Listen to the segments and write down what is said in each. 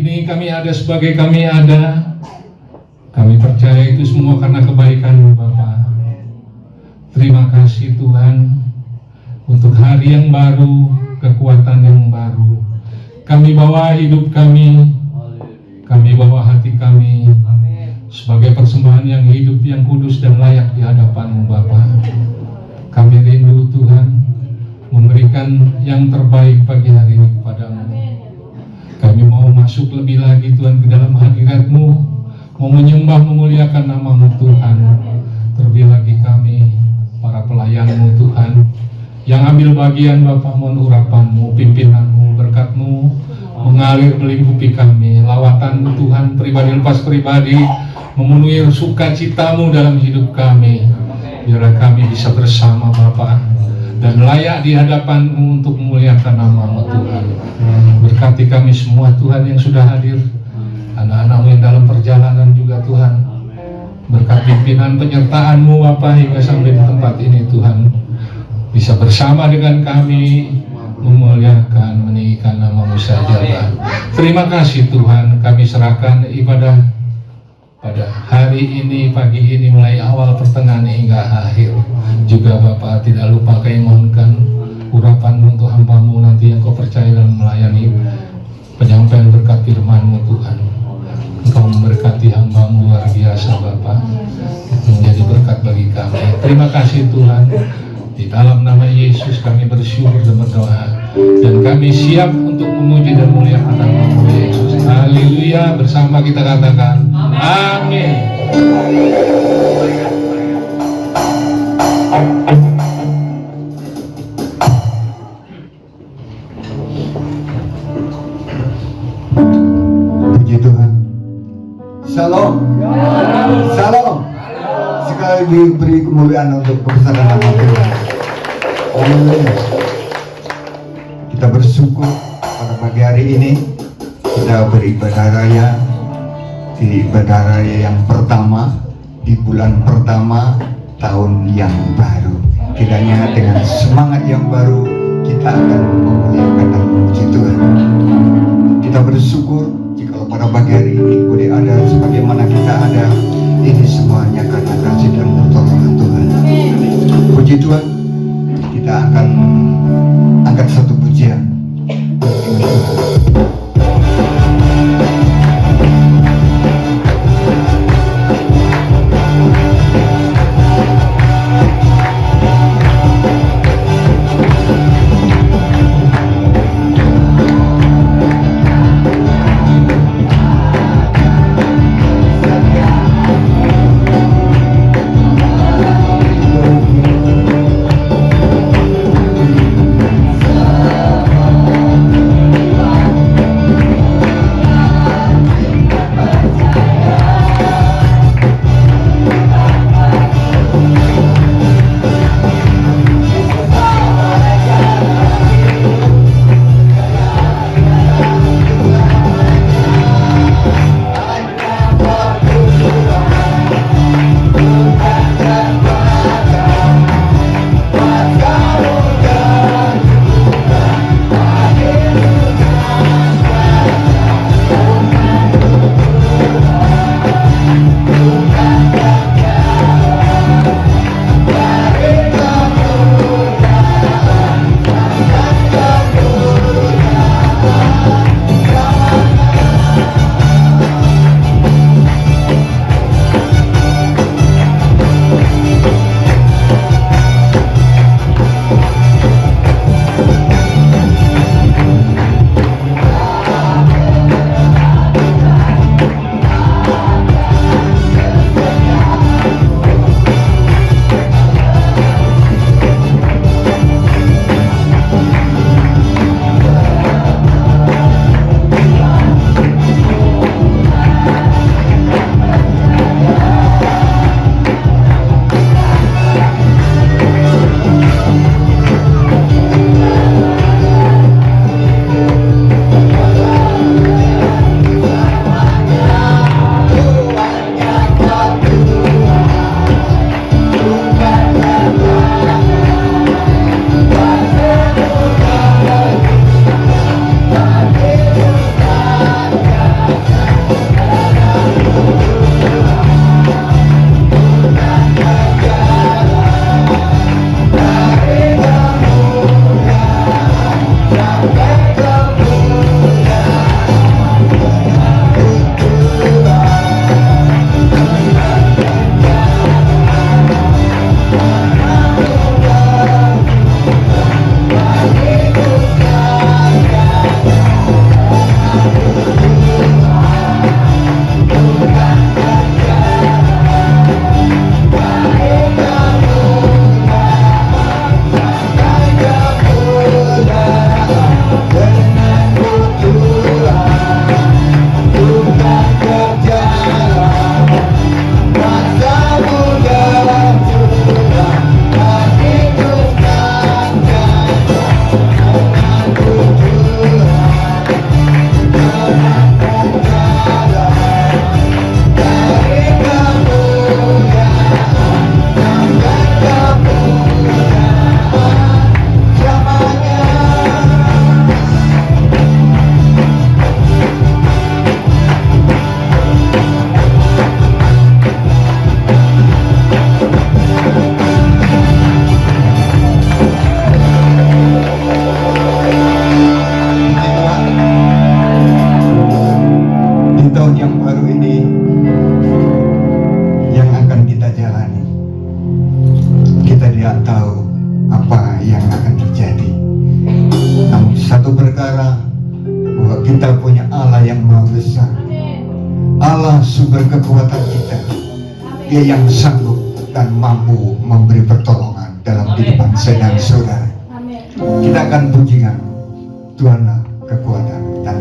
ini kami ada sebagai kami ada. Kami percaya itu semua karena kebaikan-Mu Bapa. Terima kasih Tuhan untuk hari yang baru, kekuatan yang baru. Kami bawa hidup kami bawa hati kami sebagai persembahan yang hidup, yang kudus dan layak di hadapan-Mu Bapa. Kami rindu Tuhan memberikan yang terbaik pagi hari ini kepada-Mu. Kami mau masuk lebih lagi Tuhan ke dalam hadirat-Mu, mau menyembah memuliakan nama-Mu Tuhan. Terlebih lagi kami para pelayan-Mu Tuhan yang ambil bagian Bapa, mohon urapan-Mu, pimpinan-Mu, berkat-Mu mengalir melingkupi kami. Lawatan-Mu Tuhan pribadi lepas pribadi memenuhi sukacita-Mu dalam hidup kami. Biarlah kami bisa bersama Bapa dan layak di hadapan-Mu untuk memuliakan nama-Mu Tuhan. Berkati kami semua Tuhan yang sudah hadir, anak-anak-Mu yang dalam perjalanan juga Tuhan. Berkat pimpinan penyertaan-Mu Bapa hingga sampai di tempat ini Tuhan, bisa bersama dengan kami memuliakan, meninggikan nama-Mu saja Tuhan. Terima kasih Tuhan, kami serahkan ibadah pada hari ini, pagi ini, mulai awal, pertengahan hingga akhir. Juga Bapak tidak lupa kami mohonkan urapan untuk hamba-Mu nanti yang Kau percaya dalam melayani penyampaian berkat firman-Mu Tuhan. Engkau memberkati hamba-Mu luar biasa Bapak, menjadi berkat bagi kami. Terima kasih Tuhan. Di dalam nama Yesus kami bersyukur dan berdoa, dan kami siap untuk memuji dan memuliakan nama-Mu Yesus. Haleluya. Bersama kita katakan amin. Puji Tuhan. Shalom. Shalom. Sekali lagi beri kemuliaan untuk kebesaran nama Tuhan. Haleluya. Kita bersyukur pada pagi hari ini kita beribadah raya, di ibadah raya yang pertama di bulan pertama tahun yang baru. Kiranya dengan semangat yang baru kita akan memuliakan dan memuji Tuhan. Kita bersyukur jika pada pagi hari ini boleh ada sebagaimana kita ada, ini semuanya karena kasih dan pertolongan Tuhan. Puji Tuhan. Kita akan angkat satu pujian. kita punya Allah yang maha besar. Allah sumber kekuatan kita. Dia yang sanggup dan mampu memberi pertolongan dalam kehidupan saya dan saudara. Kita akan pujikan Tuhanlah kekuatan dan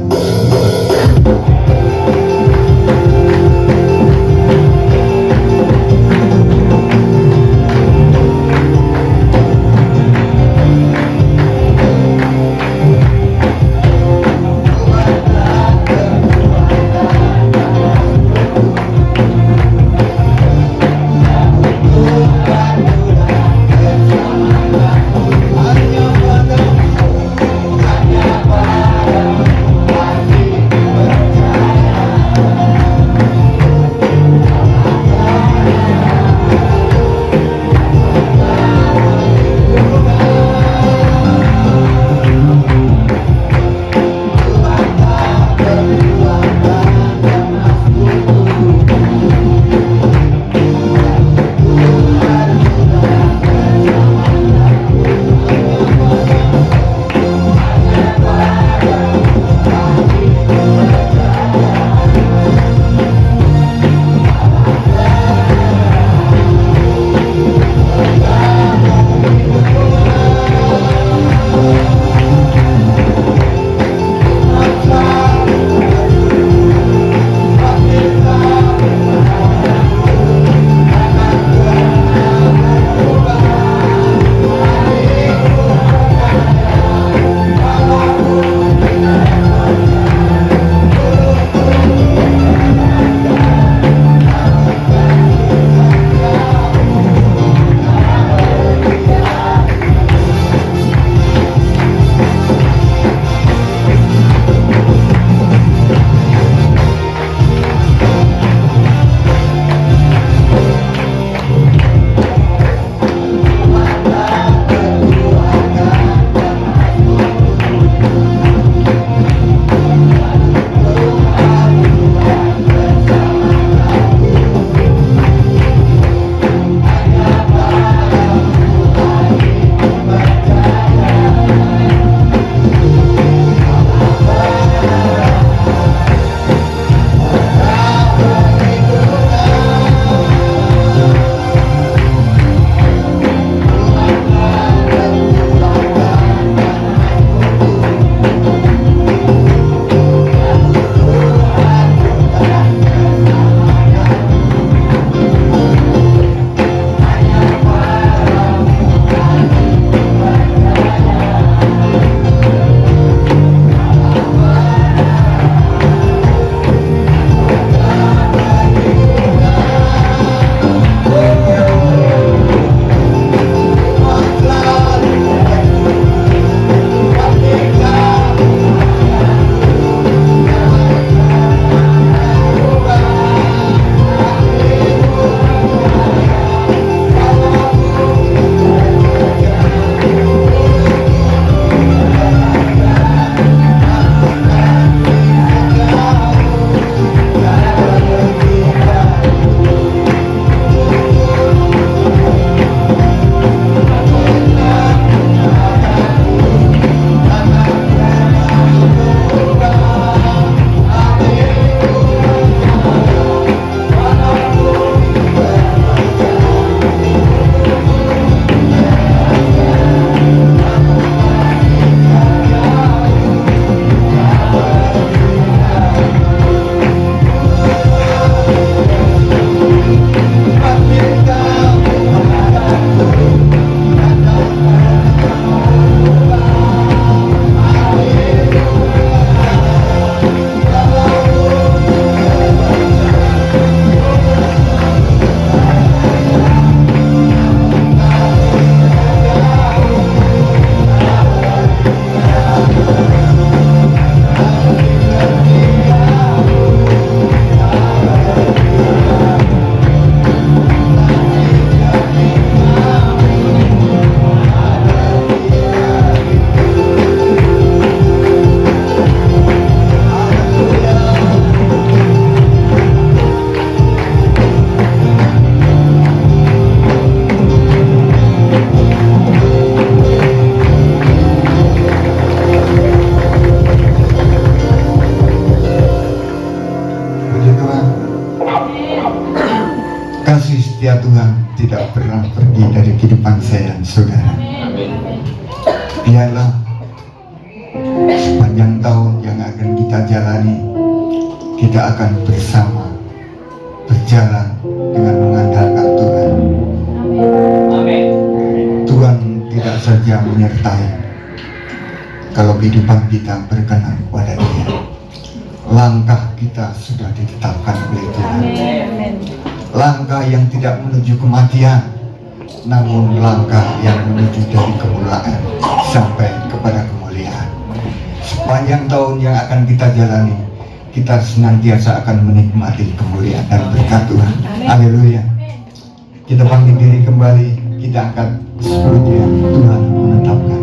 kasih setia Tuhan tidak pernah pergi dari kehidupan saya dan saudara. Biarlah sepanjang tahun yang akan kita jalani, kita akan bersama berjalan dengan mengandalkan Tuhan. Tuhan tidak saja menyertai kalau kehidupan kita berkenan kepada Dia. Langkah kita sudah ditetapkan oleh Tuhan. Langkah yang tidak menuju kematian, namun langkah yang menuju dari kemuliaan sampai kepada kemuliaan. Sepanjang tahun yang akan kita jalani, kita senantiasa akan menikmati kemuliaan dan berkat Tuhan. Haleluya. Kita bangkit diri kembali, kita angkat seluruhnya. Tuhan menetapkan.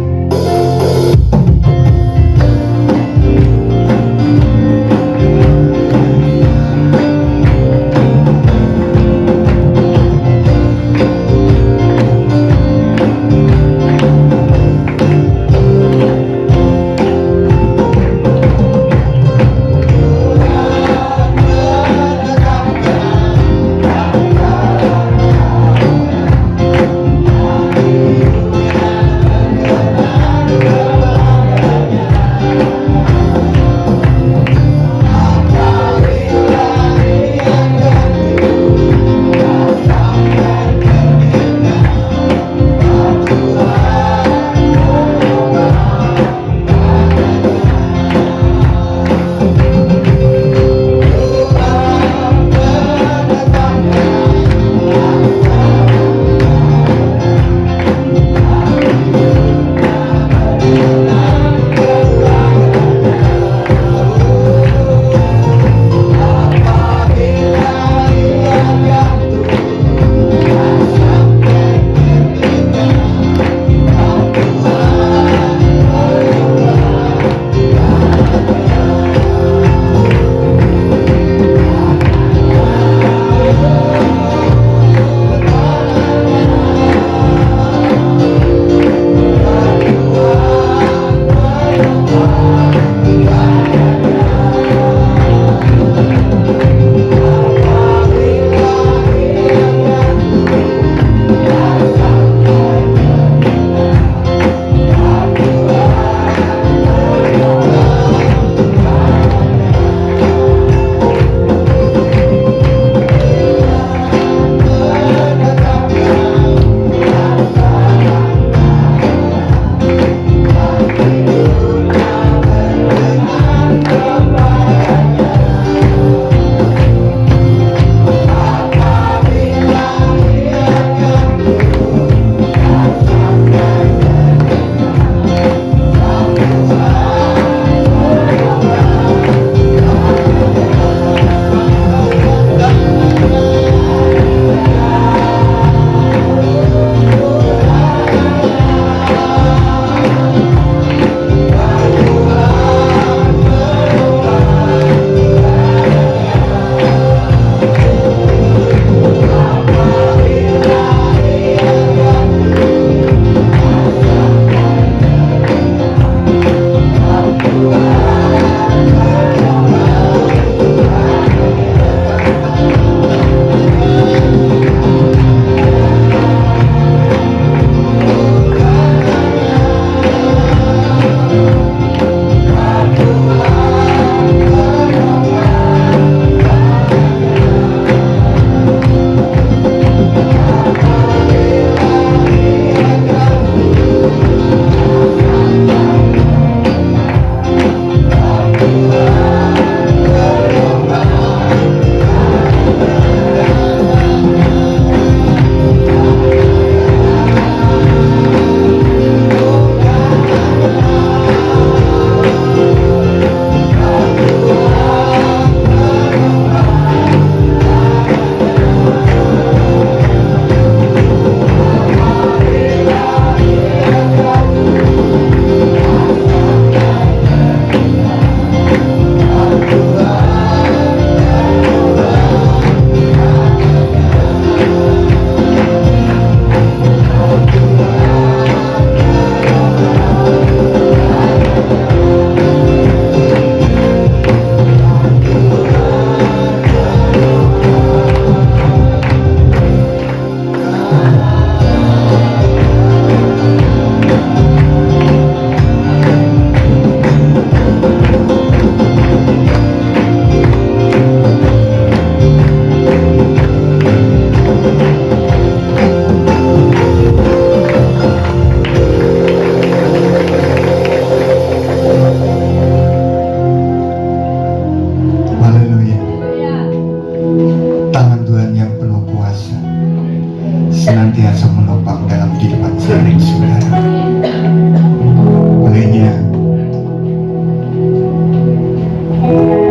Haleluya. Tangan Tuhan yang penuh kuasa senantiasa menopang dalam kehidupan saya dan saudara. Olehnya,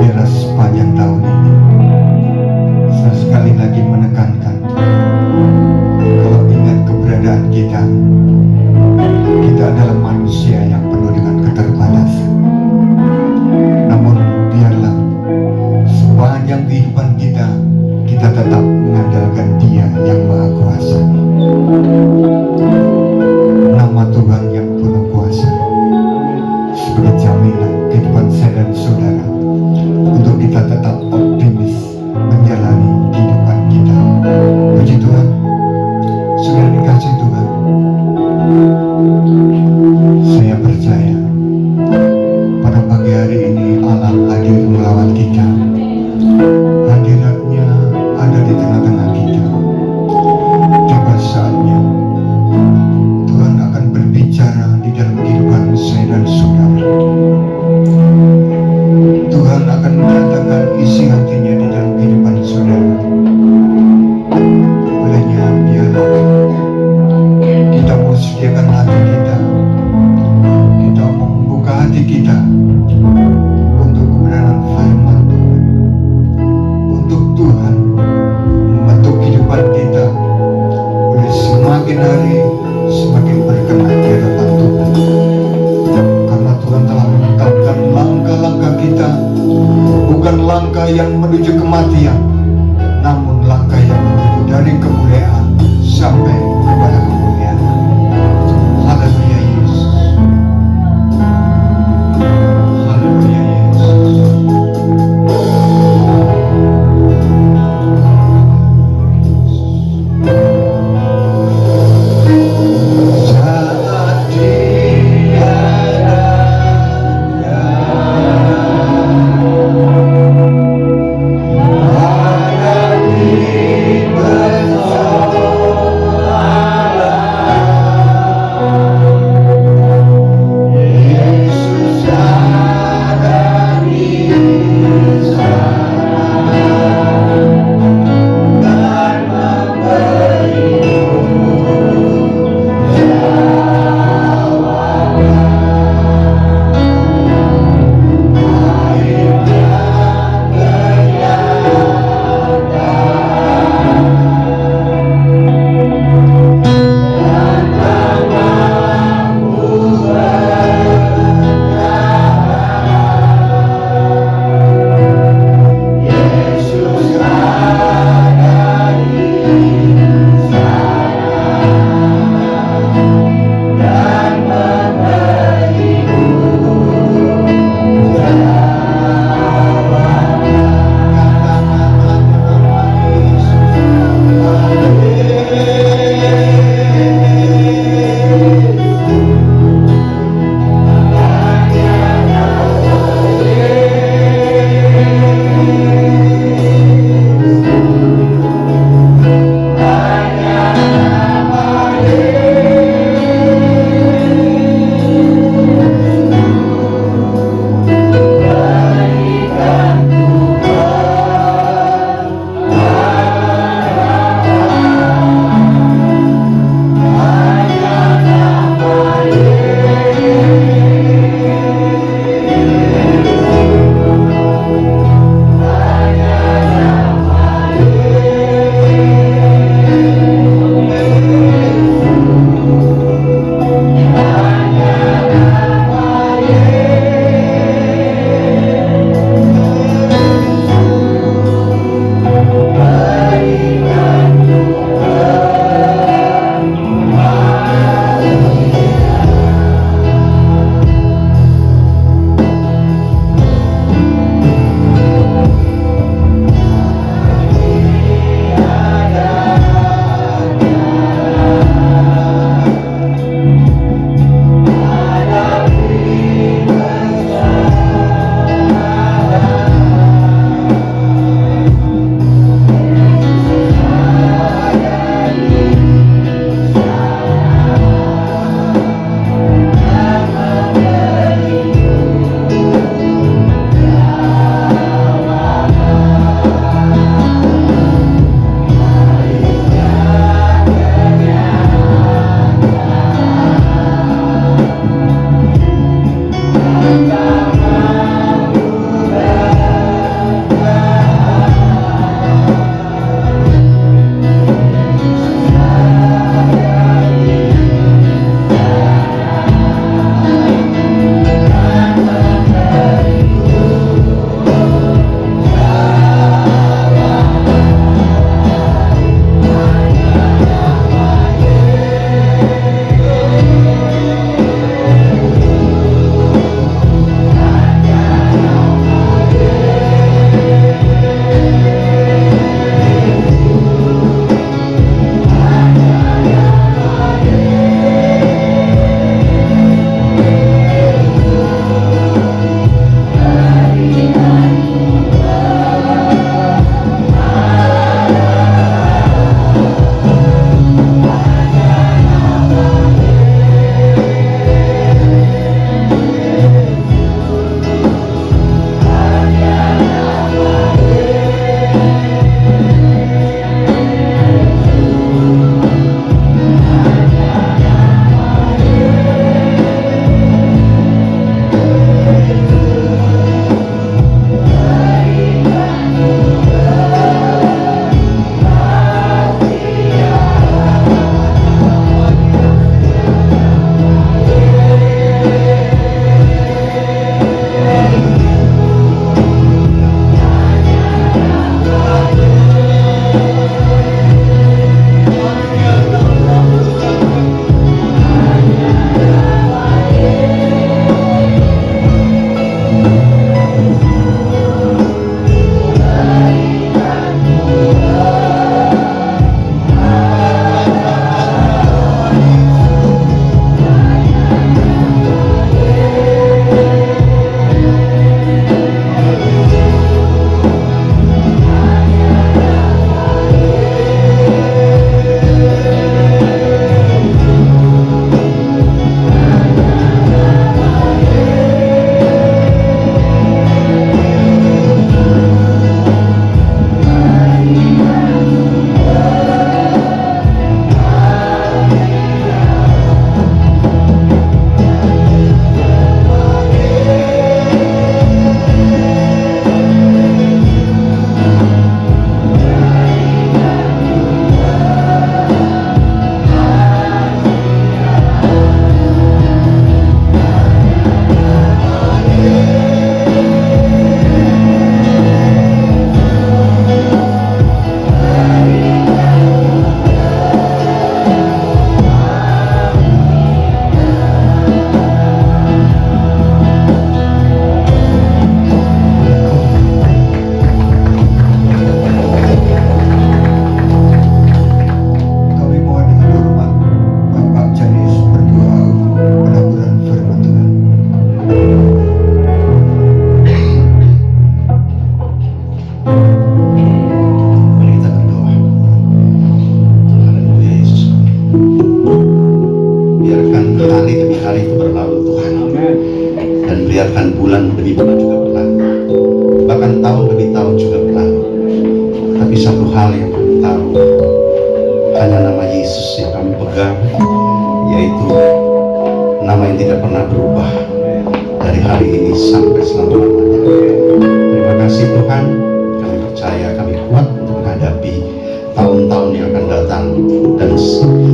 biarlah sepanjang tahun ini saya sekali lagi menekankan, kalau ingat keberadaan kita, kita adalah manusia yang penuh dengan keterbatasan. Namun biarlah sepanjang kehidupan kita, kita tetap mengandalkan Dia yang Maha Kuasa. Nama Tuhan yang penuh kuasa sebagai jaminan kehidupan saya dan saudara, untuk kita tetap optimis menjalani kehidupan kita. Puji Tuhan, saudara dikasih Tuhan, saya percaya pada pagi hari ini Allah hadir melawat kita. Hadiratnya ada di tengah-tengah kita. Tiba saatnya Tuhan akan berbicara di dalam kehidupan saya dan saudara. Tuhan akan menyatakan isi hatinya di dalam kehidupan saudara. Olehnya biarlah kita mau sediakan hati kita, kita mau membuka hati kita untuk kebenaran firman Tuhan, untuk Tuhan membentuk kehidupan kita oleh semakin hari semakin berkenan di hadapan Tuhan. Karena Tuhan telah menetapkan langkah-langkah kita bukan langkah yang menuju kematian, namun langkah yang menuju dari kemuliaan sampai kepada kemuliaan. Haleluya Yesus. Haleluya Yesus. Saat tiada hadapi bersama hari itu berlalu Tuhan, dan biarkan bulan demi bulan juga berlalu, bahkan tahun demi tahun juga berlalu. Tapi satu hal yang kami tahu, hanya nama Yesus yang kami pegang, yaitu nama yang tidak pernah berubah dari hari ini sampai selama-lamanya. Terima kasih Tuhan, kami percaya, kami kuat untuk menghadapi tahun-tahun yang akan datang, dan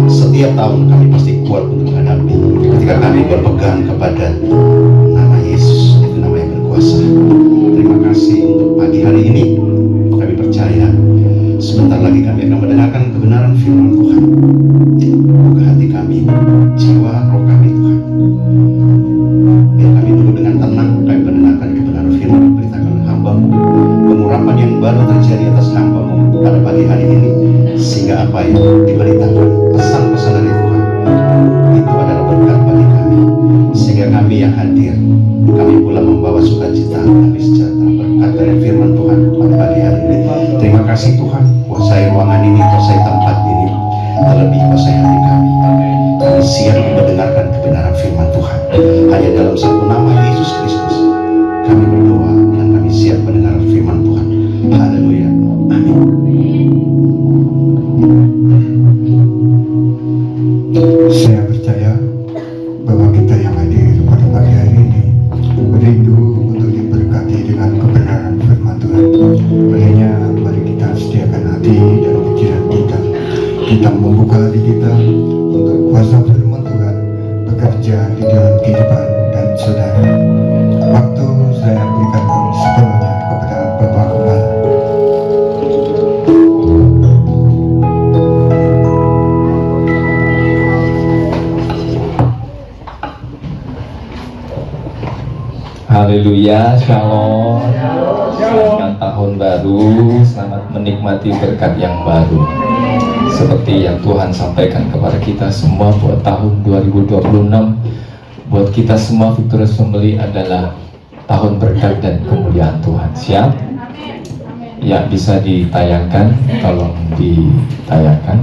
setiap tahun kami pasti kuat untuk menghadapi ketika kami berpegang kepada nama Yesus, itu nama yang berkuasa. Terima kasih untuk pagi hari ini. Kami percaya sebentar lagi kami akan mendengarkan kebenaran firman Tuhan. Buka hati kami, jiwa, roh kami Tuhan. Biar kami duduk dengan tenang, kami mendengarkan kebenaran firman yang diberitakan oleh hamba-Mu. Pengurapan yang baru terjadi atas hamba-Mu pada pagi hari ini, sehingga apa yang diberitakan, pesan-pesan dari Tuhan, itu adalah berkat bagi kami, sehingga kami yang hadir, kami pula membawa sukacita, tapi sejahtera berkat dari firman Tuhan pada pagi hari ini. Terima kasih Tuhan, kuasai ruangan ini, kuasai tempat ini, terlebih kuasai hati kami. Kami siap mendengarkan kebenaran firman Tuhan. Hanya dalam satu nama Yesus Kristus kami berdoa, dan kami siap mendengar firman Tuhan. Haleluya, amin. Saya percaya bahwa kita yang hadir pada pagi hari ini rindu untuk diberkati dengan kebenaran firman Tuhan. Makanya mari kita sediakan hati dan pikiran kita. Kita membuka hati kita untuk kuasa firman Tuhan bekerja di dalam kehidupan dan saudara. Waktu saya berikan sepenuhnya kepada Bapak Gembala. Haleluya, shalom. Selamat tahun baru, selamat menikmati berkat yang baru. Seperti yang Tuhan sampaikan kepada kita semua buat tahun 2026, buat kita semua Victorious Family adalah tahun berkat dan kemuliaan Tuhan. Siap? Ya, bisa ditayangkan, tolong ditayangkan.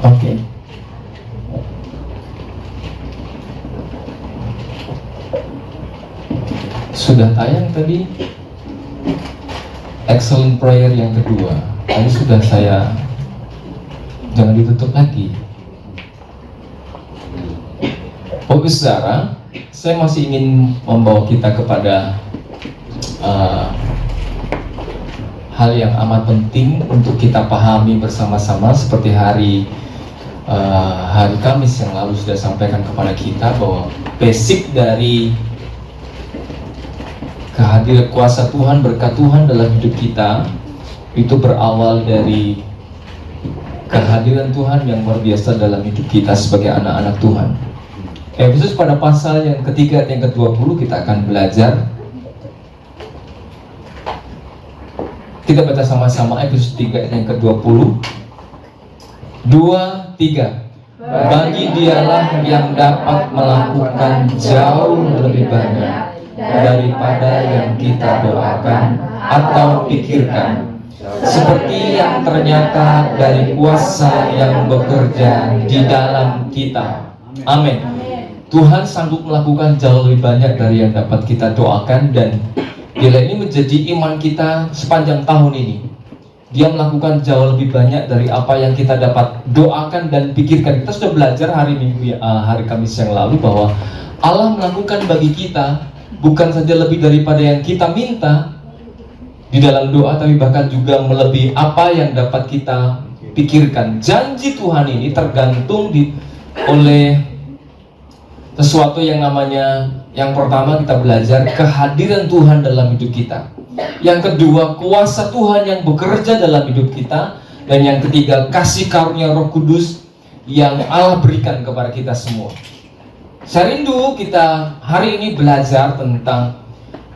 Oke. Sudah tayang tadi excellent prayer yang kedua. Tadi sudah saya, jangan ditutup lagi. Bapak saudara, saya masih ingin membawa kita kepada hal yang amat penting untuk kita pahami bersama-sama, seperti hari Kamis yang lalu sudah sampaikan kepada kita bahwa basic dari kehadiran kuasa Tuhan, berkat Tuhan dalam hidup kita itu berawal dari kehadiran Tuhan yang luar biasa dalam hidup kita sebagai anak-anak Tuhan. Khusus pada pasal yang ketiga dan yang ke-20 kita akan belajar. Kita baca sama-sama Efesus 3 ayat yang ke-20. 2, 3. Bagi dialah yang dapat melakukan jauh lebih banyak daripada yang kita doakan atau pikirkan, seperti yang ternyata dari kuasa yang bekerja di dalam kita. Amin. Tuhan sanggup melakukan jauh lebih banyak dari yang dapat kita doakan, dan bila ini menjadi iman kita sepanjang tahun ini, Dia melakukan jauh lebih banyak dari apa yang kita dapat doakan dan pikirkan. Kita sudah belajar hari Kamis yang lalu bahwa Allah melakukan bagi kita bukan saja lebih daripada yang kita minta di dalam doa, tapi bahkan juga melebihi apa yang dapat kita pikirkan. Janji Tuhan ini tergantung oleh sesuatu yang namanya, yang pertama kita belajar kehadiran Tuhan dalam hidup kita. Yang kedua, kuasa Tuhan yang bekerja dalam hidup kita. Dan yang ketiga, kasih karunia Roh Kudus yang Allah berikan kepada kita semua. Saya rindu kita hari ini belajar tentang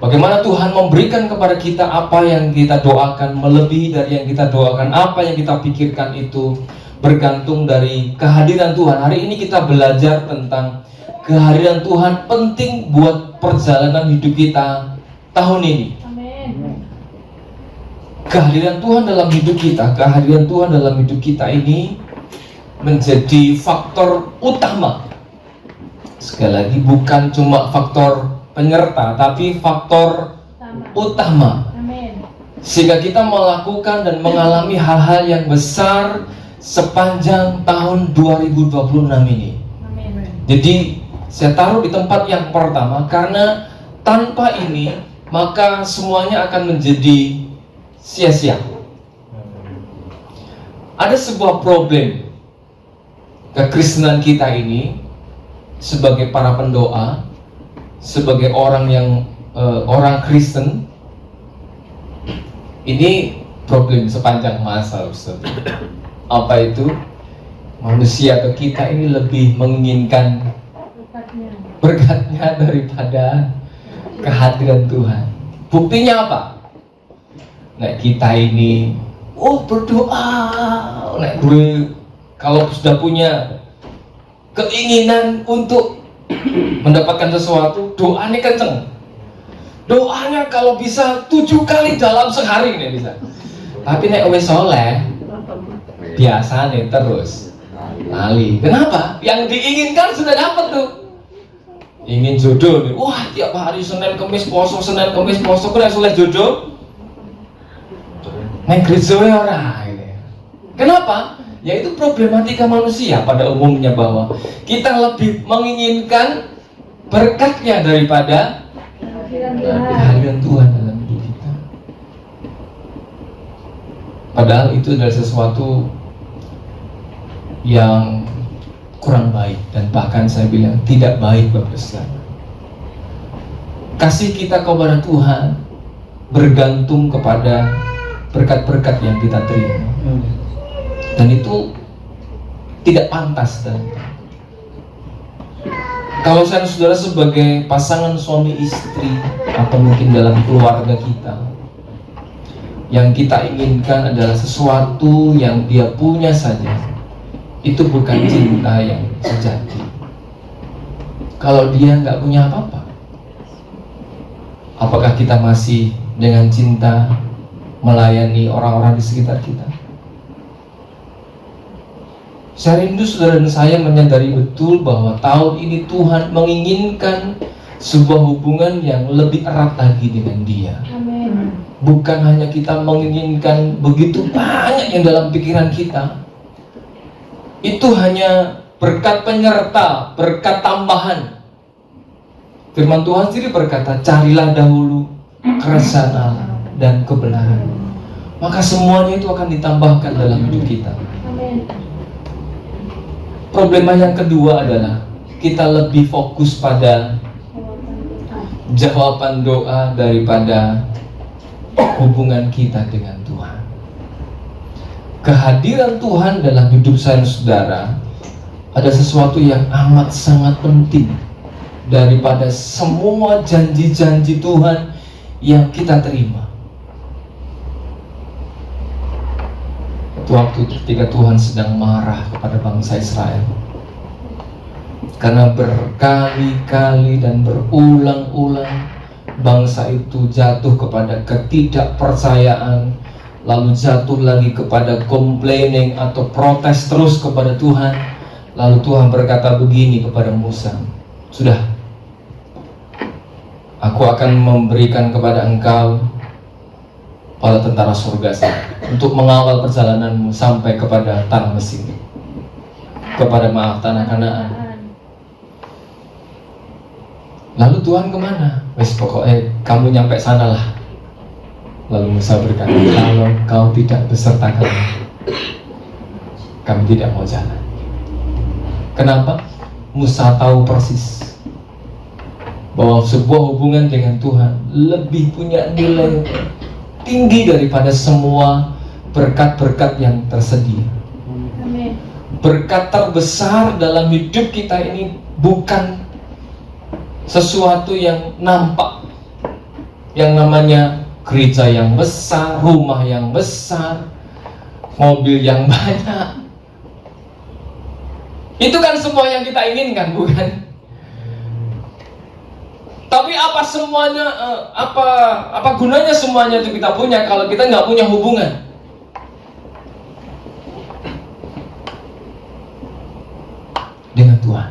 bagaimana Tuhan memberikan kepada kita apa yang kita doakan, melebihi dari yang kita doakan, apa yang kita pikirkan itu bergantung dari kehadiran Tuhan. Hari ini kita belajar tentang kehadiran Tuhan penting buat perjalanan hidup kita tahun ini. Kehadiran Tuhan dalam hidup kita, kehadiran Tuhan dalam hidup kita ini menjadi faktor utama. Sekali lagi, bukan cuma faktor penyerta, tapi faktor utama. Sehingga kita melakukan dan mengalami hal-hal yang besar sepanjang tahun 2026 ini. Jadi saya taruh di tempat yang pertama, karena tanpa ini maka semuanya akan menjadi sia-sia. Ada sebuah problem kekristenan kita ini sebagai para pendoa, sebagai orang yang orang Kristen. Ini problem sepanjang masa, Ustaz. Apa itu? Manusia atau kita ini lebih menginginkan berkatnya daripada kehadiran Tuhan. Buktinya apa? Nah, kita ini berdoa. Nah, gue kalau sudah punya keinginan untuk mendapatkan sesuatu, doanya kenceng. Doanya kalau bisa 7 kali dalam sehari nih bisa. Tapi nek wis soleh biasa nih terus lali. Kenapa? Yang diinginkan sudah dapat tuh. Ingin jodoh nih. Wah, tiap hari Senin Kamis poso, Senin Kamis poso, kok soleh jodoh. Neng gereja ora ini. Kenapa? Yaitu problematika manusia pada umumnya, bahwa kita lebih menginginkan berkatnya daripada kehadiran Tuhan dalam hidup kita. Padahal itu adalah sesuatu yang kurang baik, dan bahkan saya bilang tidak baik Bapak Saudara. Kasih kita kepada Tuhan bergantung kepada berkat-berkat yang kita terima, dan itu tidak pantas. Dan kalau saya saudara sebagai pasangan suami istri, atau mungkin dalam keluarga kita, yang kita inginkan adalah sesuatu yang dia punya saja, itu bukan cinta yang sejati. Kalau dia nggak punya apa-apa, apakah kita masih dengan cinta melayani orang-orang di sekitar kita? Saya rindu saudara dan saya menyadari betul bahwa tahun ini Tuhan menginginkan sebuah hubungan yang lebih erat lagi dengan Dia. Amin. Bukan hanya kita menginginkan begitu banyak yang dalam pikiran kita. Itu hanya berkat penyerta, berkat tambahan. Firman Tuhan sendiri berkata, carilah dahulu kerajaan Allah dan kebenaran, maka semuanya itu akan ditambahkan dalam hidup kita. Amin. Problema yang kedua adalah kita lebih fokus pada jawaban doa daripada hubungan kita dengan Tuhan. Kehadiran Tuhan dalam hidup saya dan saudara ada sesuatu yang amat sangat penting daripada semua janji-janji Tuhan yang kita terima. Waktu ketika Tuhan sedang marah kepada bangsa Israel, karena berkali-kali dan berulang-ulang bangsa itu jatuh kepada ketidakpercayaan, lalu jatuh lagi kepada complaining atau protes terus kepada Tuhan. Lalu Tuhan berkata begini kepada Musa, sudah, aku akan memberikan kepada engkau para tentara surga untuk mengawal perjalananmu sampai kepada tanah Mesir, kepada tanah Kanaan. Lalu Tuhan kemana? Wes pokoknya kamu nyampe sana lah. Lalu Musa berkata, kalau kau tidak beserta kami tidak mau jalan. Kenapa? Musa tahu persis bahwa sebuah hubungan dengan Tuhan lebih punya nilai tinggi daripada semua berkat-berkat yang tersedia. Amin. Berkat terbesar dalam hidup kita ini bukan sesuatu yang nampak, yang namanya gereja yang besar, rumah yang besar, mobil yang banyak. Itu kan semua yang kita inginkan, bukan? Tapi apa semuanya, apa gunanya semuanya itu kita punya kalau kita nggak punya hubungan dengan Tuhan?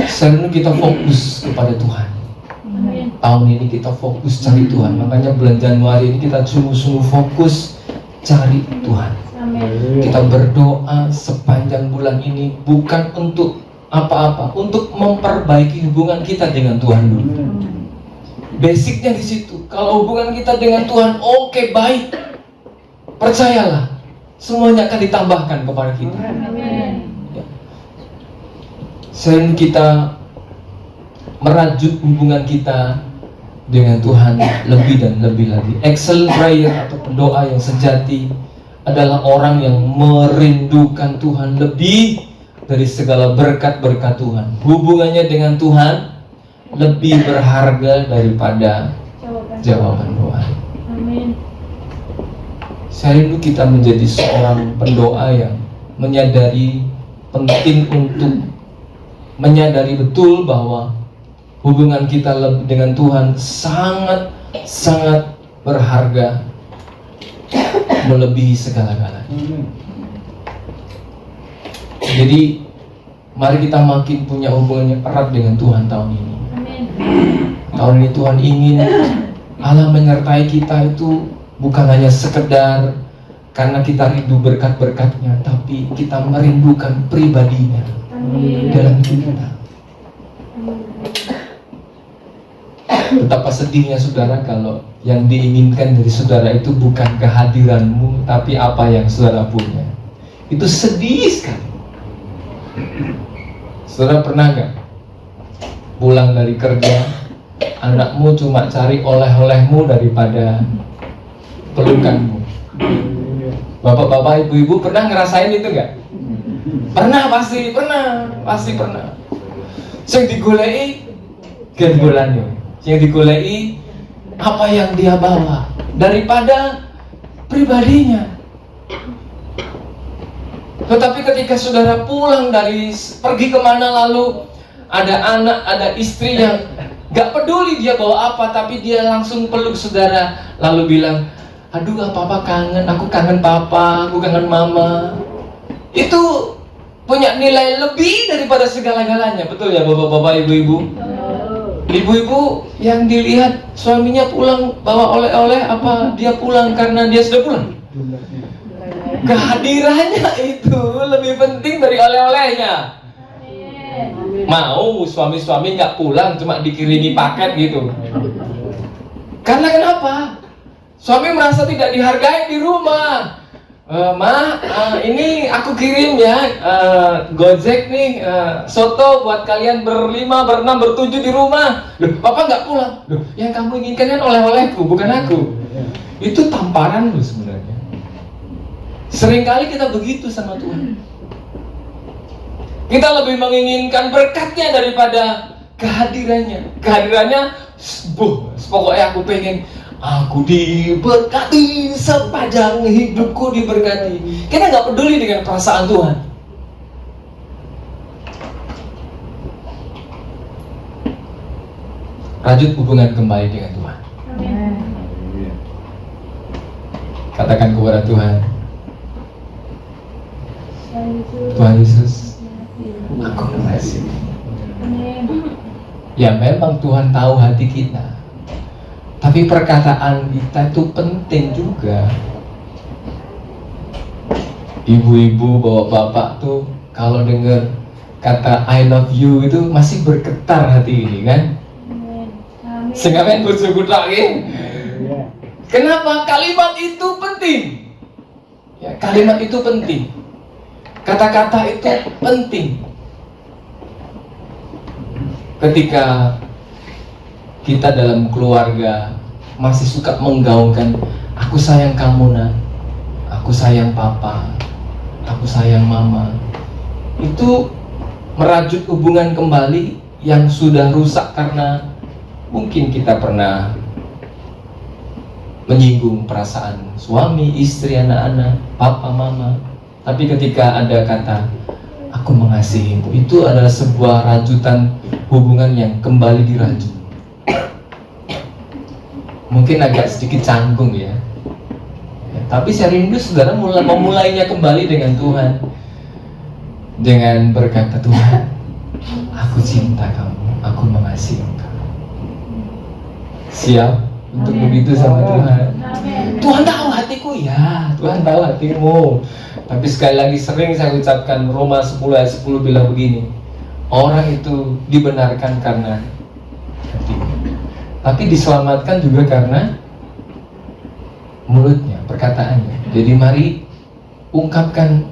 Sekarang kita fokus kepada Tuhan. Tahun ini kita fokus cari Tuhan. Makanya bulan Januari ini kita sungguh-sungguh fokus cari Tuhan. Kita berdoa sepanjang bulan ini bukan untuk apa-apa, untuk memperbaiki hubungan kita dengan Tuhan dulu. Basicnya di situ. Kalau hubungan kita dengan Tuhan oke, baik, percayalah, semuanya akan ditambahkan kepada kita. Selain kita merajut hubungan kita dengan Tuhan lebih dan lebih lagi. Excellent prayer atau pendoa yang sejati adalah orang yang merindukan Tuhan lebih dari segala berkat-berkat Tuhan. Hubungannya dengan Tuhan lebih berharga daripada jawaban doa. Amin. Saya rindu kita menjadi seorang pendoa yang menyadari penting untuk menyadari betul bahwa hubungan kita dengan Tuhan sangat berharga, melebihi segala-galanya. Jadi mari kita makin punya hubungan yang erat dengan Tuhan tahun ini. Amin. Tahun ini Tuhan ingin Allah menyertai kita itu bukan hanya sekedar karena kita rindu berkat-berkatnya, tapi kita merindukan pribadinya dalam hidup kita. Betapa sedihnya saudara kalau yang diinginkan dari saudara itu bukan kehadiranmu, tapi apa yang saudara punya. Itu sedih sekali. Saudara pernah gak pulang dari kerja, anakmu cuma cari oleh-olehmu daripada pelukanmu? Bapak-bapak, ibu-ibu pernah ngerasain itu gak? Pernah, pasti pernah. Yang digolei gembolannya, yang digolei apa yang dia bawa daripada pribadinya. Tetapi ketika saudara pulang dari pergi kemana, lalu ada anak, ada istri yang gak peduli dia bawa apa, tapi dia langsung peluk saudara, lalu bilang, aduh papa kangen, aku kangen papa, aku kangen mama. Itu punya nilai lebih daripada segala-galanya. Betul ya bapak-bapak, ibu-ibu? Ibu-ibu yang dilihat suaminya pulang bawa oleh-oleh, apa dia pulang karena dia sudah pulang? Kehadirannya itu lebih penting dari oleh-olehnya. Mau suami-suami nggak pulang, cuma dikirimi paket gitu. Karena kenapa? Suami merasa tidak dihargai di rumah. Ini aku kirim ya, Gojek nih, soto buat kalian berlima, berenam, bertujuh di rumah. Loh, papa nggak pulang. Loh, yang kamu inginkan kan oleh-olehku, bukan aku. Itu tamparan loh sebenarnya. Seringkali kita begitu sama Tuhan. Kita lebih menginginkan berkatnya daripada kehadirannya. Kehadirannya, pokoknya aku pengen aku diberkati, sepanjang hidupku diberkati. Kita nggak peduli dengan perasaan Tuhan. Rajut hubungan kembali dengan Tuhan. Katakan kepada Tuhan, Tuhan Yesus, aku mengasihi. Ya memang Tuhan tahu hati kita, tapi perkataan kita itu penting juga. Ibu-ibu, bapak-bapak tuh kalau dengar kata I love you itu masih bergetar hati ini kan? Sehingga main bersyukur lagi. Kenapa? Kalimat itu penting. Ya, kalimat itu penting. Kata-kata itu penting. Ketika kita dalam keluarga masih suka menggaungkan, aku sayang kamu nak, aku sayang papa, aku sayang mama, itu merajut hubungan kembali yang sudah rusak karena mungkin kita pernah menyinggung perasaan suami, istri, anak-anak, papa, mama. Tapi ketika ada kata aku mengasihimu, itu adalah sebuah rajutan hubungan yang kembali dirajut. Mungkin agak sedikit canggung ya, tapi saya rindu saudara memulainya kembali dengan Tuhan, dengan berkata, Tuhan, aku cinta kamu, aku mengasihi engkau. Siap untuk begitu sama Tuhan. Tuhan tahu hatiku, ya Tuhan tahu hatimu. Tapi sekali lagi sering saya ucapkan, Roma 10 ayat 10 bilang begini, orang itu dibenarkan karena hatinya, tapi diselamatkan juga karena mulutnya, perkataannya. Jadi mari ungkapkan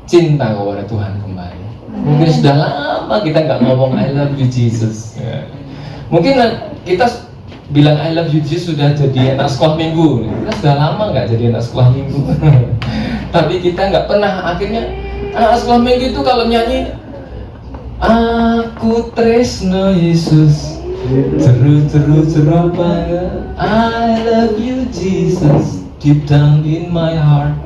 cinta kepada Tuhan kembali. Mungkin sudah lama kita nggak ngomong I love you Jesus ya. Mungkin kita bilang I love you Jesus sudah jadi anak sekolah minggu. Kita sudah lama nggak jadi anak sekolah minggu. Tapi kita nggak pernah, akhirnya anak sekolah minggu itu kalau nyanyi aku tresno Yesus, ceru banget, I love you Jesus, deep down in my heart.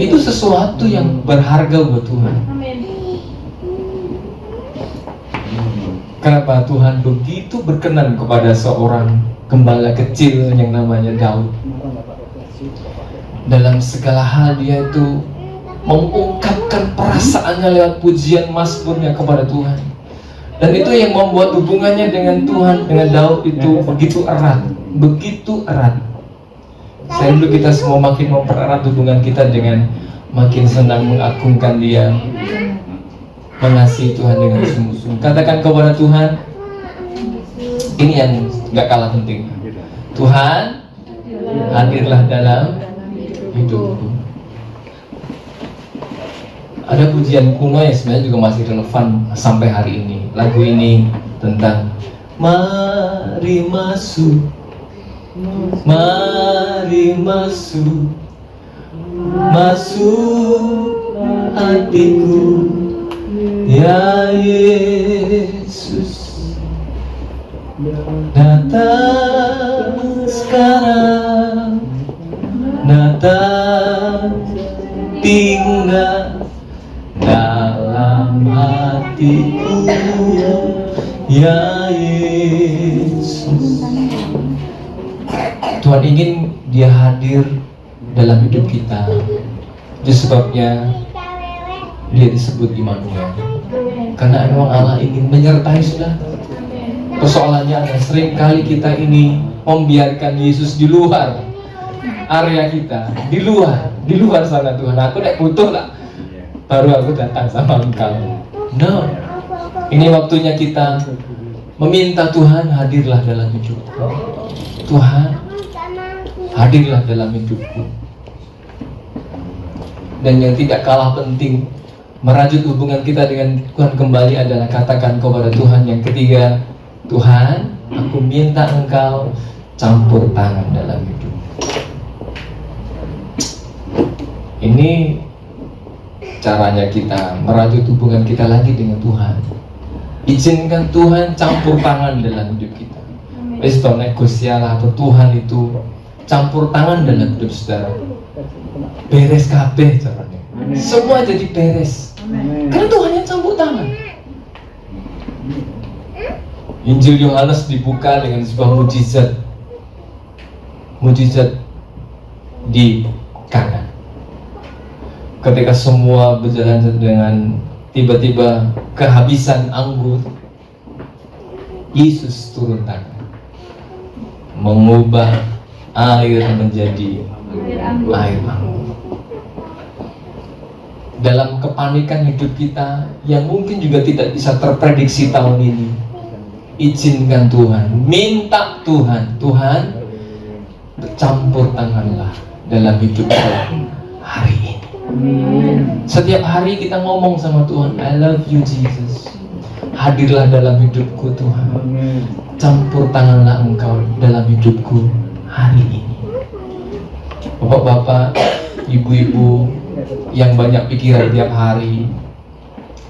Itu sesuatu yang berharga buat Tuhan. Kenapa Tuhan begitu berkenan kepada seorang gembala kecil yang namanya Daud? Dalam segala hal dia itu mengungkapkan perasaannya lewat pujian mazmurnya kepada Tuhan. Dan itu yang membuat hubungannya dengan Tuhan, dengan Daud itu begitu erat, begitu erat. Saya rindu kita semua makin mempererat hubungan kita dengan makin senang mengagungkan Dia, mengasihi Tuhan dengan sungguh-sungguh. Katakan kepada Tuhan, ini yang gak kalah penting. Tuhan, hadirlah dalam hidupku. Ada pujian kuno yang sebenarnya juga masih relevan sampai hari ini. Lagu ini tentang mari masuk, mari masuk, masuk hatiku, ya Yesus. Datang sekarang, datang tinggal dalam hatiku, ya Yesus. Tuhan ingin Dia hadir dalam hidup kita. Itu sebabnya Dia disebut Immanuel, karena memang Allah ingin menyertai saudara. Persoalannya adalah seringkali kita ini membiarkan Yesus di luar area kita, di luar sana. Tuhan, aku nek butuh lah, baru aku datang sama Engkau. No, ini waktunya kita meminta Tuhan, hadirlah dalam hidupku. Tuhan, hadirlah dalam hidupku. Dan yang tidak kalah penting, merajut hubungan kita dengan Tuhan kembali adalah katakan kepada Tuhan yang ketiga, Tuhan, aku minta Engkau campur tangan dalam hidup. Ini caranya kita merajut hubungan kita lagi dengan Tuhan. Izinkan Tuhan campur tangan dalam hidup kita. Wis to nek Gusti Allah atau Tuhan itu campur tangan dalam hidup saudara, beres kabeh caranya. Semua jadi beres. Karena Tuhan yang campur tangan. Injil Yohanes dibuka dengan sebuah mujizat di Kana. Ketika semua berjalan dengan tiba-tiba kehabisan anggur, Yesus turun tangan, mengubah air menjadi air anggur. Dalam kepanikan hidup kita yang mungkin juga tidak bisa terprediksi tahun ini, izinkan Tuhan, minta Tuhan, Tuhan bercampur tanganlah dalam hidup kita hari ini. Setiap hari kita ngomong sama Tuhan, I love you Jesus, hadirlah dalam hidupku Tuhan, campur tanganlah Engkau dalam hidupku hari ini. Bapak-bapak, ibu-ibu yang banyak pikiran tiap hari,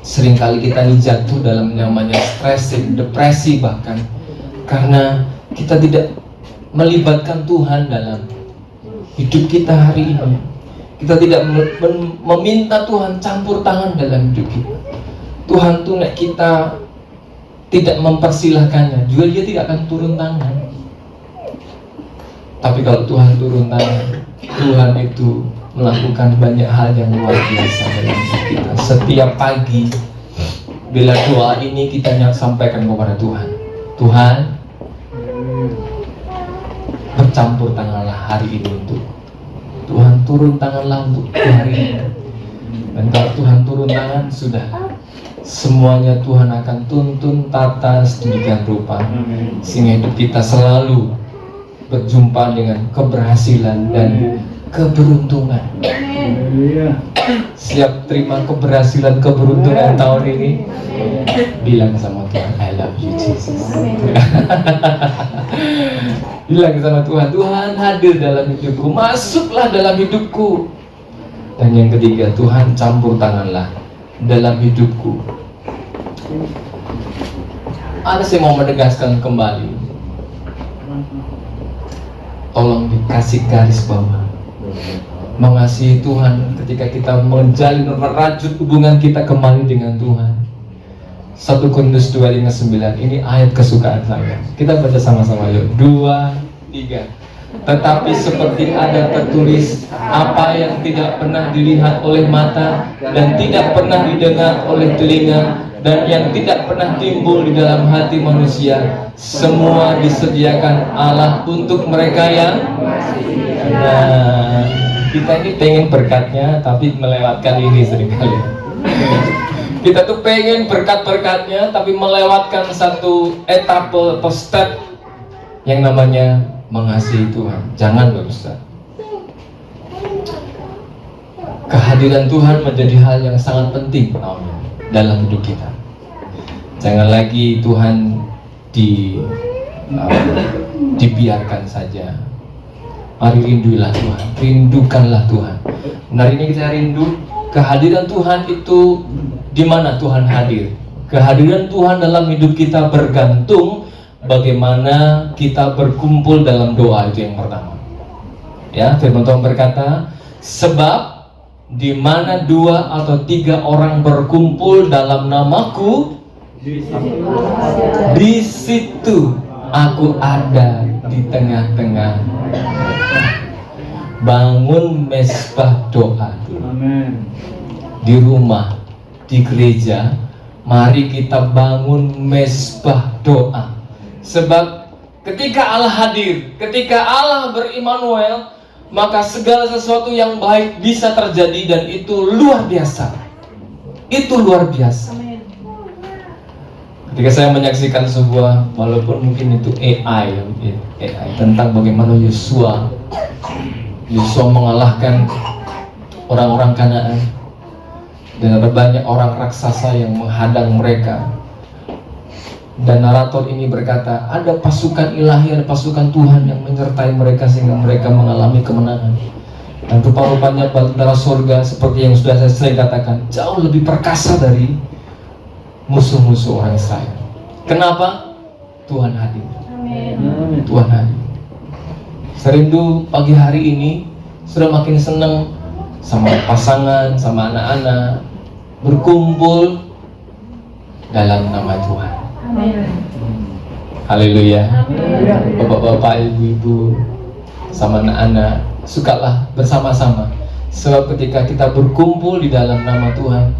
seringkali kita ini jatuh dalam namanya stressing, depresi bahkan, karena kita tidak melibatkan Tuhan dalam hidup kita hari ini. Kita tidak meminta Tuhan campur tangan dalam hidup kita. Tuhan tuh nek kita tidak mempersilahkannya, juga dia tidak akan turun tangan. Tapi kalau Tuhan turun tangan, Tuhan itu melakukan banyak hal yang luar biasa dalam hidup kita. Setiap pagi bila doa ini kita sampaikan kepada Tuhan, Tuhan, bercampur tanganlah hari ini untuk Tuhan, turun tanganlah untuk hari ini. Dan kalau Tuhan turun tangan, sudah semuanya Tuhan akan tuntun tata sedemikian rupa, sehingga hidup kita selalu berjumpa dengan keberhasilan dan keberuntungan. Siap terima keberhasilan keberuntungan tahun ini? Bilang sama Tuhan, I love you Jesus. Bilang sama Tuhan, Tuhan hadir dalam hidupku, masuklah dalam hidupku. Dan yang ketiga, Tuhan campur tanganlah dalam hidupku. Ada saya mau menegaskan kembali, tolong dikasih garis bawah. Mengasihi Tuhan ketika kita menjalin merajut hubungan kita kembali dengan Tuhan. 1 Korintus 2:5-9, ini ayat kesukaan saya. Kita baca sama-sama yuk. 2, 3. Tetapi seperti ada tertulis, apa yang tidak pernah dilihat oleh mata dan tidak pernah didengar oleh telinga dan yang tidak pernah timbul di dalam hati manusia, semua disediakan Allah untuk mereka yang kita ini pengen berkatnya tapi melewatkan ini seringkali. Kita tuh pengen berkat-berkatnya tapi melewatkan satu etape atau step yang namanya mengasihi Tuhan. Jangan Bapak Ustaz. Kehadiran Tuhan menjadi hal yang sangat penting dalam hidup kita. Jangan lagi Tuhan dibiarkan saja. Mari rindulah Tuhan, rindukanlah Tuhan. Hari ini kita rindu kehadiran Tuhan itu di mana Tuhan hadir. Kehadiran Tuhan dalam hidup kita bergantung bagaimana kita berkumpul dalam doa, itu yang pertama. Ya, firman Tuhan berkata, sebab di mana 2 atau 3 orang berkumpul dalam namaku, di situ aku ada di tengah-tengah. Bangun mesbah doa dulu. Di rumah, di gereja, mari kita bangun mesbah doa. Sebab ketika Allah hadir, ketika Allah berimmanuel, maka segala sesuatu yang baik bisa terjadi dan itu luar biasa. Itu luar biasa. Ketika saya menyaksikan sebuah, walaupun mungkin itu AI tentang bagaimana Yosua mengalahkan orang-orang Kanaan dan ada banyak orang raksasa yang menghadang mereka. Dan narator ini berkata, ada pasukan ilahi, ada pasukan Tuhan yang menyertai mereka sehingga mereka mengalami kemenangan. Dan rupa-rupanya bentara surga seperti yang sudah saya sering katakan, jauh lebih perkasa dari musuh-musuh orang Israel. Kenapa? Tuhan hadir. Amin. Tuhan hadir. Serindu pagi hari ini sudah makin senang sama pasangan, sama anak-anak berkumpul dalam nama Tuhan. Haleluya. Bapak-bapak, ibu-ibu, sama anak-anak, sukalah bersama-sama. Sebab ketika kita berkumpul di dalam nama Tuhan,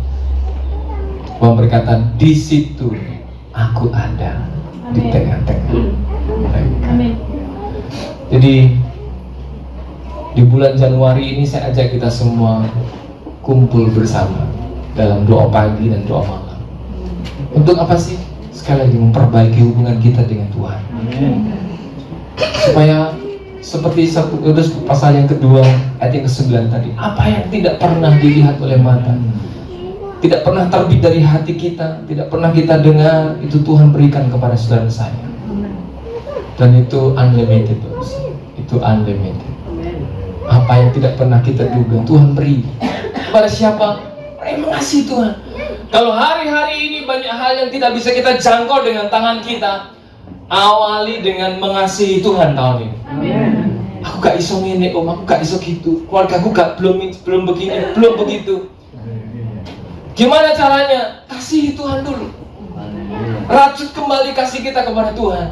Tuhan berkata, di situ aku ada. Amin. Di tengah-tengah mereka. Jadi di bulan Januari ini saya ajak kita semua kumpul bersama dalam doa pagi dan doa malam. Untuk apa sih? Sekali lagi memperbaiki hubungan kita dengan Tuhan. Amin. Supaya seperti 1 Korintus pasal yang kedua ayat yang ke-9 tadi, apa yang tidak pernah dilihat oleh mata, tidak pernah terbit dari hati kita, tidak pernah kita dengar, itu Tuhan berikan kepada saudara saya. Dan itu unlimited, itu unlimited. Apa yang tidak pernah kita duga, Tuhan beri kepada siapa? Yang mengasihi Tuhan. Kalau hari-hari ini banyak hal yang tidak bisa kita jangkau dengan tangan kita, Awali dengan mengasihi Tuhan tahun ini. Aku gak iso ngene om, aku gak iso gitu. Keluarga aku gak belum begini, belum begitu. Gimana caranya? Kasihi Tuhan dulu. Rajut kembali kasih kita kepada Tuhan.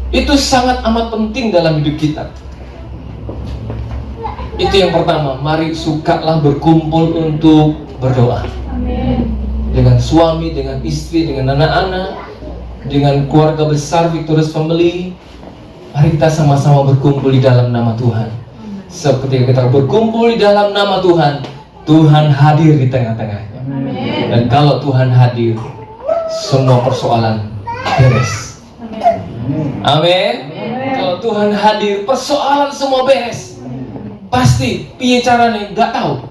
Itu sangat amat penting dalam hidup kita. Itu yang pertama. Mari sukalah berkumpul untuk berdoa. Dengan suami, dengan istri, dengan anak-anak, dengan keluarga besar Victorious Family. Mari kita sama-sama berkumpul di dalam nama Tuhan. Ketika kita berkumpul di dalam nama Tuhan, Tuhan hadir di tengah-tengahnya. Dan kalau Tuhan hadir, semua persoalan beres. Amin. Kalau Tuhan hadir, persoalan semua beres. Pasti, piye caranya? Gak tahu.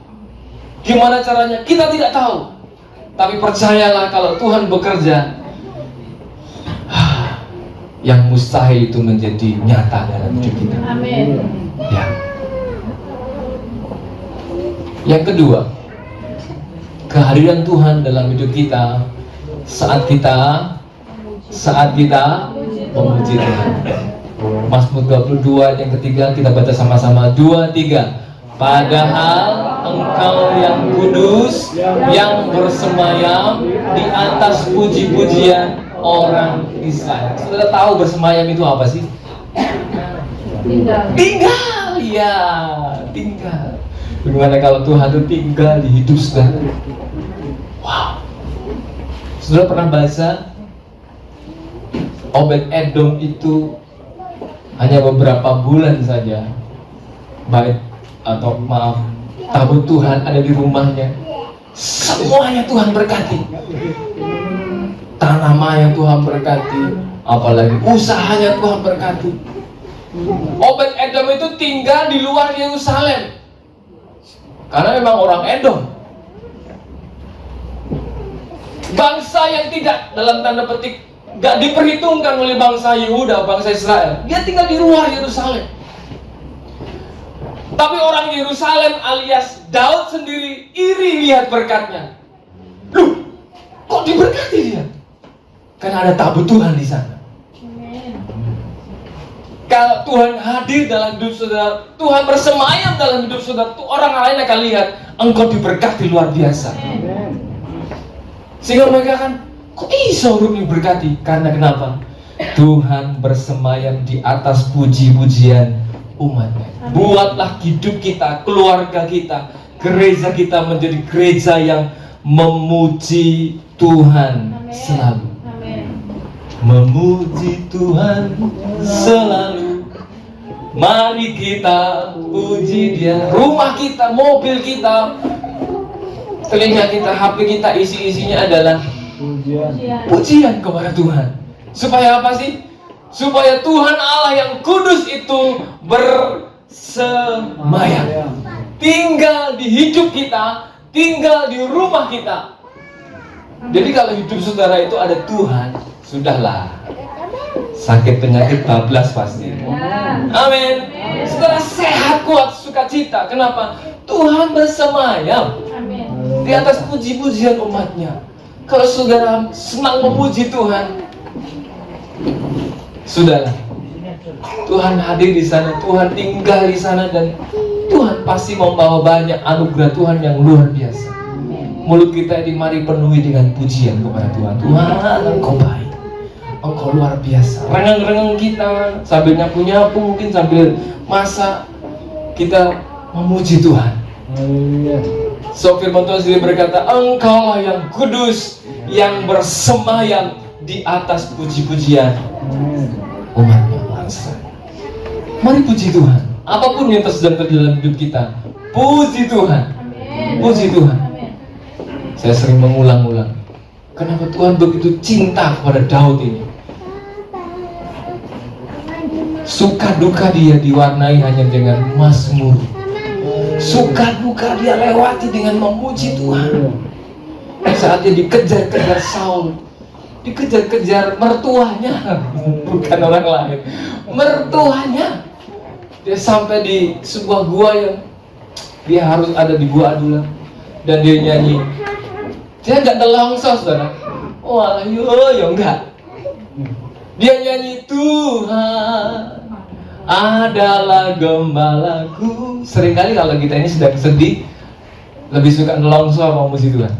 Gimana caranya? Kita tidak tahu. Tapi percayalah kalau Tuhan bekerja, yang mustahil itu menjadi nyata dalam hidup kita. Amin. Ya. Yang kedua, kehadiran Tuhan dalam hidup kita saat kita memuji Tuhan. Mazmur 22 yang ketiga kita baca sama-sama 2-3. Padahal Engkau yang kudus, yang bersemayam di atas puji-pujian orang Israel. Saudara tahu bersemayam itu apa sih? Tinggal, ya, tinggal. Bagaimana kalau Tuhan itu tinggal di hidup saudara? Wow. Saudara pernah baca Obed-Edom itu hanya beberapa bulan saja tabut Tuhan ada di rumahnya. Semuanya Tuhan berkati. Tanamannya Tuhan berkati, apalagi usahanya Tuhan berkati. Obed-Edom itu tinggal di luar Yerusalem karena memang orang Edom, bangsa yang tidak dalam tanda petik gak diperhitungkan oleh bangsa Yehuda, bangsa Israel. Dia tinggal di luar Yerusalem. Tapi orang Yerusalem alias Daud sendiri iri lihat berkatnya. Loh, kok diberkati dia? Karena ada tabut Tuhan di sana. Kalau Tuhan hadir dalam hidup saudara, Tuhan bersemayam dalam hidup saudara, orang lain akan lihat engkau diberkati luar biasa. Sehingga mereka kan, kok iso urip diberkati? Karena kenapa? Tuhan bersemayam di atas puji-pujian umatnya. Buatlah hidup kita, keluarga kita, gereja kita menjadi gereja yang memuji Tuhan selalu. Memuji Tuhan selalu. Mari kita puji Dia. Rumah kita, mobil kita, telinga kita, HP kita, isi-isinya adalah pujian kepada Tuhan. Supaya apa sih? Supaya Tuhan Allah yang kudus itu bersemayam, tinggal di hidup kita, tinggal di rumah kita. Jadi kalau hidup saudara itu ada Tuhan, sudahlah, sakit penyakit bablas pasti. Amin. Saudara sehat, kuat, sukacita. Kenapa? Tuhan bersemayam di atas puji-pujian umatnya. Kalau saudara senang memuji Tuhan, sudahlah, Tuhan hadir di sana, Tuhan tinggal di sana, dan Tuhan pasti membawa banyak anugerah Tuhan yang luar biasa. Mulut kita ini mari penuhi dengan pujian kepada Tuhan. Tuhan, Engkau baik, Engkau luar biasa. Rengang-rengang kita sambil nyapu-nyapu, mungkin sambil masak, kita memuji Tuhan. So firman Tuhan sendiri berkata, Engkau lah yang kudus, yang bersemayam di atas puji-pujian umatnya, bangsa. Mari puji Tuhan. Apapun yang sedang terjadi dalam hidup kita, puji Tuhan. Puji Tuhan. Saya sering mengulang-ulang, kenapa Tuhan begitu cinta kepada Daud ini. Suka duka dia diwarnai hanya dengan mazmur. Suka duka dia lewati dengan memuji Tuhan. Saat dia dikejar-kejar Saul, dikejar-kejar mertuanya, bukan orang lain, mertuanya. Dia sampai di sebuah gua yang dia harus ada di gua adulan, dan dia nyanyi. Dia nggak nelongso, saudara. Wah, yo enggak. Dia nyanyi, Tuhan adalah gembalaku. Seringkali kalau kita ini sedang sedih, lebih suka nelongso apa muji Tuhan?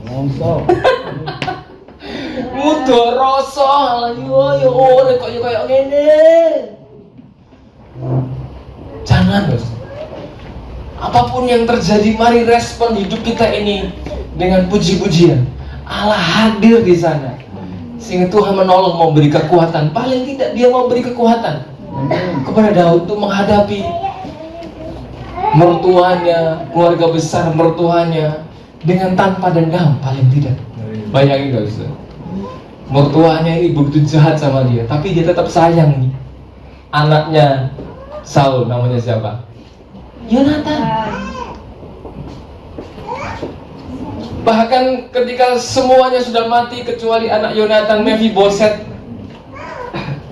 Nelongso. Mudah rasa yo ora kaya ngene. Jangan, Bos. Apapun yang terjadi, mari respon hidup kita ini dengan puji-pujian. Allah hadir di sana. Sehingga Tuhan menolong, memberi kekuatan. Paling tidak dia memberi kekuatan kepada Daud untuk menghadapi mertuanya, keluarga besar mertuanya dengan tanpa dendam, paling tidak. Bayangin gak Ustaz? Mertuanya ini begitu jahat sama dia, tapi dia tetap sayang nih. Anaknya Saul, namanya siapa? Yonatan. Bahkan ketika semuanya sudah mati kecuali anak Yonatan, Mephiboset,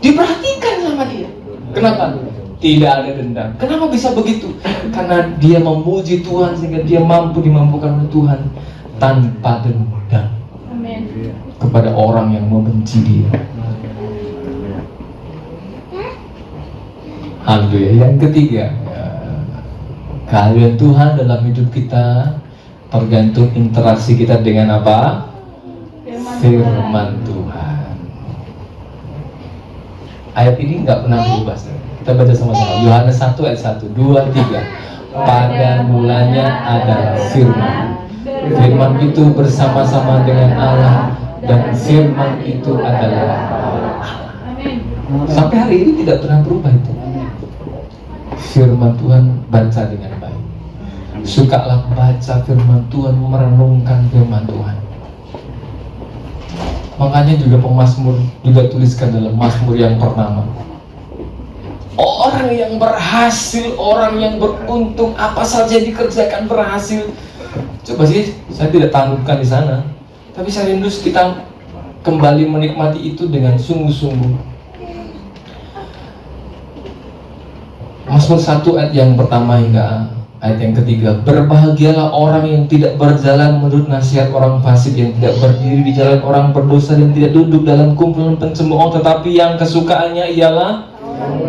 diperhatikan sama dia. Kenapa? Tidak ada dendam. Kenapa bisa begitu? Karena dia memuji Tuhan sehingga dia mampu dimampukan oleh Tuhan tanpa dendam. Amin. Kepada orang yang membenci dia. Haleluya. Yang ketiga, kehadiran Tuhan dalam hidup kita tergantung interaksi kita dengan apa? Firman Tuhan. Ayat ini nggak pernah berubah. Kita baca sama-sama. Yohanes 1 ayat 1, 2, 3. Pada mulanya ada firman. Firman itu bersama-sama dengan Allah, dan firman itu adalah Allah. Sampai hari ini tidak pernah berubah itu. Firman Tuhan baca dengan baik. Sukalah baca firman Tuhan, merenungkan firman Tuhan. Makanya juga pemazmur juga tuliskan dalam Mazmur yang pertama, orang yang berhasil, orang yang beruntung, apa saja dikerjakan berhasil. Coba sih, saya tidak tanggungkan di sana, tapi saya rindu kita kembali menikmati itu dengan sungguh-sungguh. Mazmur 1 ayat yang pertama hingga ayat yang ketiga. Berbahagialah orang yang tidak berjalan menurut nasihat orang fasik, yang tidak berdiri di jalan orang berdosa, dan tidak duduk dalam kumpulan pencemooh, tetapi yang kesukaannya ialah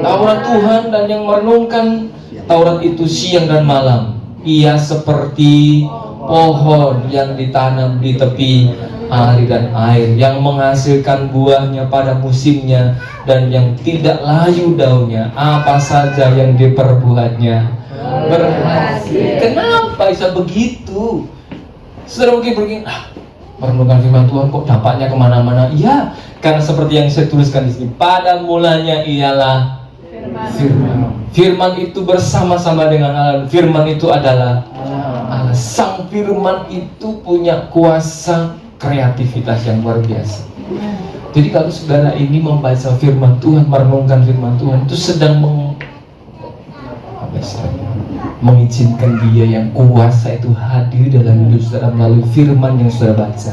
Taurat Tuhan, dan yang merenungkan Taurat itu siang dan malam. Ia seperti pohon yang ditanam di tepi aliran air, yang menghasilkan buahnya pada musimnya, dan yang tidak layu daunnya. Apa saja yang diperbuatnya berhasil. Kenapa bisa begitu? Saudara mungkin berpikir, merenungkan firman Tuhan kok dampaknya kemana-mana? Iya, karena seperti yang saya tuliskan di sini, pada mulanya ialah firman. Firman itu bersama-sama dengan Allah. Firman itu adalah Allah. Sang firman itu punya kuasa kreativitas yang luar biasa. Jadi kalau saudara ini membaca firman Tuhan, merenungkan firman Tuhan, itu sedang mengizinkan dia yang kuasa itu hadir dalam hidup saudara melalui firman yang saudara baca.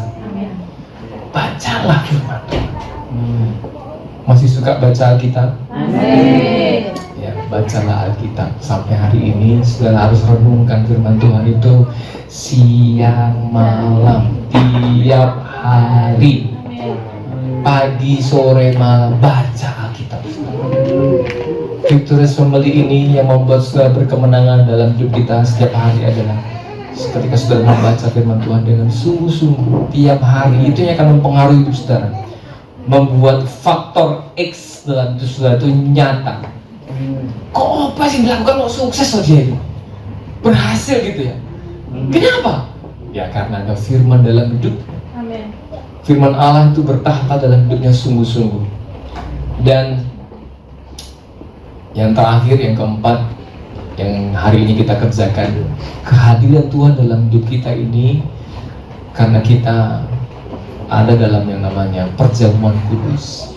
Bacalah firman Tuhan. Masih suka baca Alkitab? Amin. Ya, bacalah Alkitab. Sampai hari ini saudara harus renungkan firman Tuhan itu siang malam, tiap hari, pagi, sore, malam, baca Alkitab. Victorious Family ini yang membuat saudara berkemenangan dalam hidup kita setiap hari adalah ketika saudara membaca firman Tuhan dengan sungguh-sungguh tiap hari. Itu yang akan mempengaruhi hidup saudara, membuat faktor X dalam hidup saudara itu nyata. Kok apa sih dilakukan kok sukses loh dia itu, berhasil gitu ya? Kenapa? Ya karena ada firman dalam hidup. Amin. Firman Allah itu bertahta dalam hidupnya sungguh-sungguh. Dan yang terakhir, yang keempat, yang hari ini kita kerjakan, kehadiran Tuhan dalam hidup kita ini karena kita ada dalam yang namanya perjamuan kudus.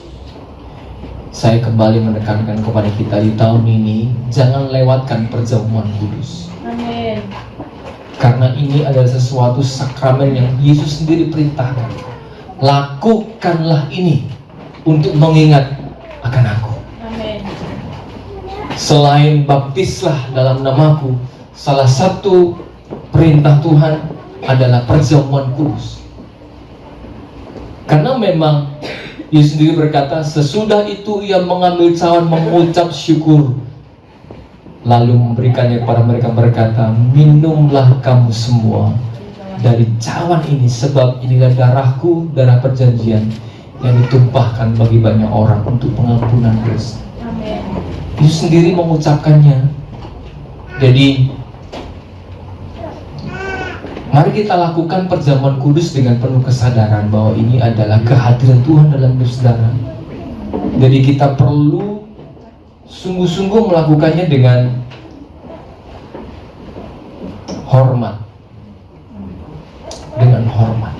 Saya kembali menekankan kepada kita di tahun ini, jangan lewatkan perjamuan kudus. Amin. Karena ini adalah sesuatu sakramen yang Yesus sendiri perintahkan. Lakukanlah ini untuk mengingat akan aku. Amin. Selain baptislah dalam namaku, salah satu perintah Tuhan adalah perjamuan kudus. Karena memang Yesus sendiri berkata, sesudah itu ia mengambil cawan, mengucap syukur, lalu memberikannya kepada mereka, berkata, minumlah kamu semua dari cawan ini, sebab inilah darahku, darah perjanjian yang ditumpahkan bagi banyak orang untuk pengampunan dosa. Yesus sendiri mengucapkannya. Jadi mari kita lakukan perjamuan kudus dengan penuh kesadaran bahwa ini adalah kehadiran Tuhan dalam hidup saudara. Jadi kita perlu sungguh-sungguh melakukannya dengan hormat. Dengan hormat.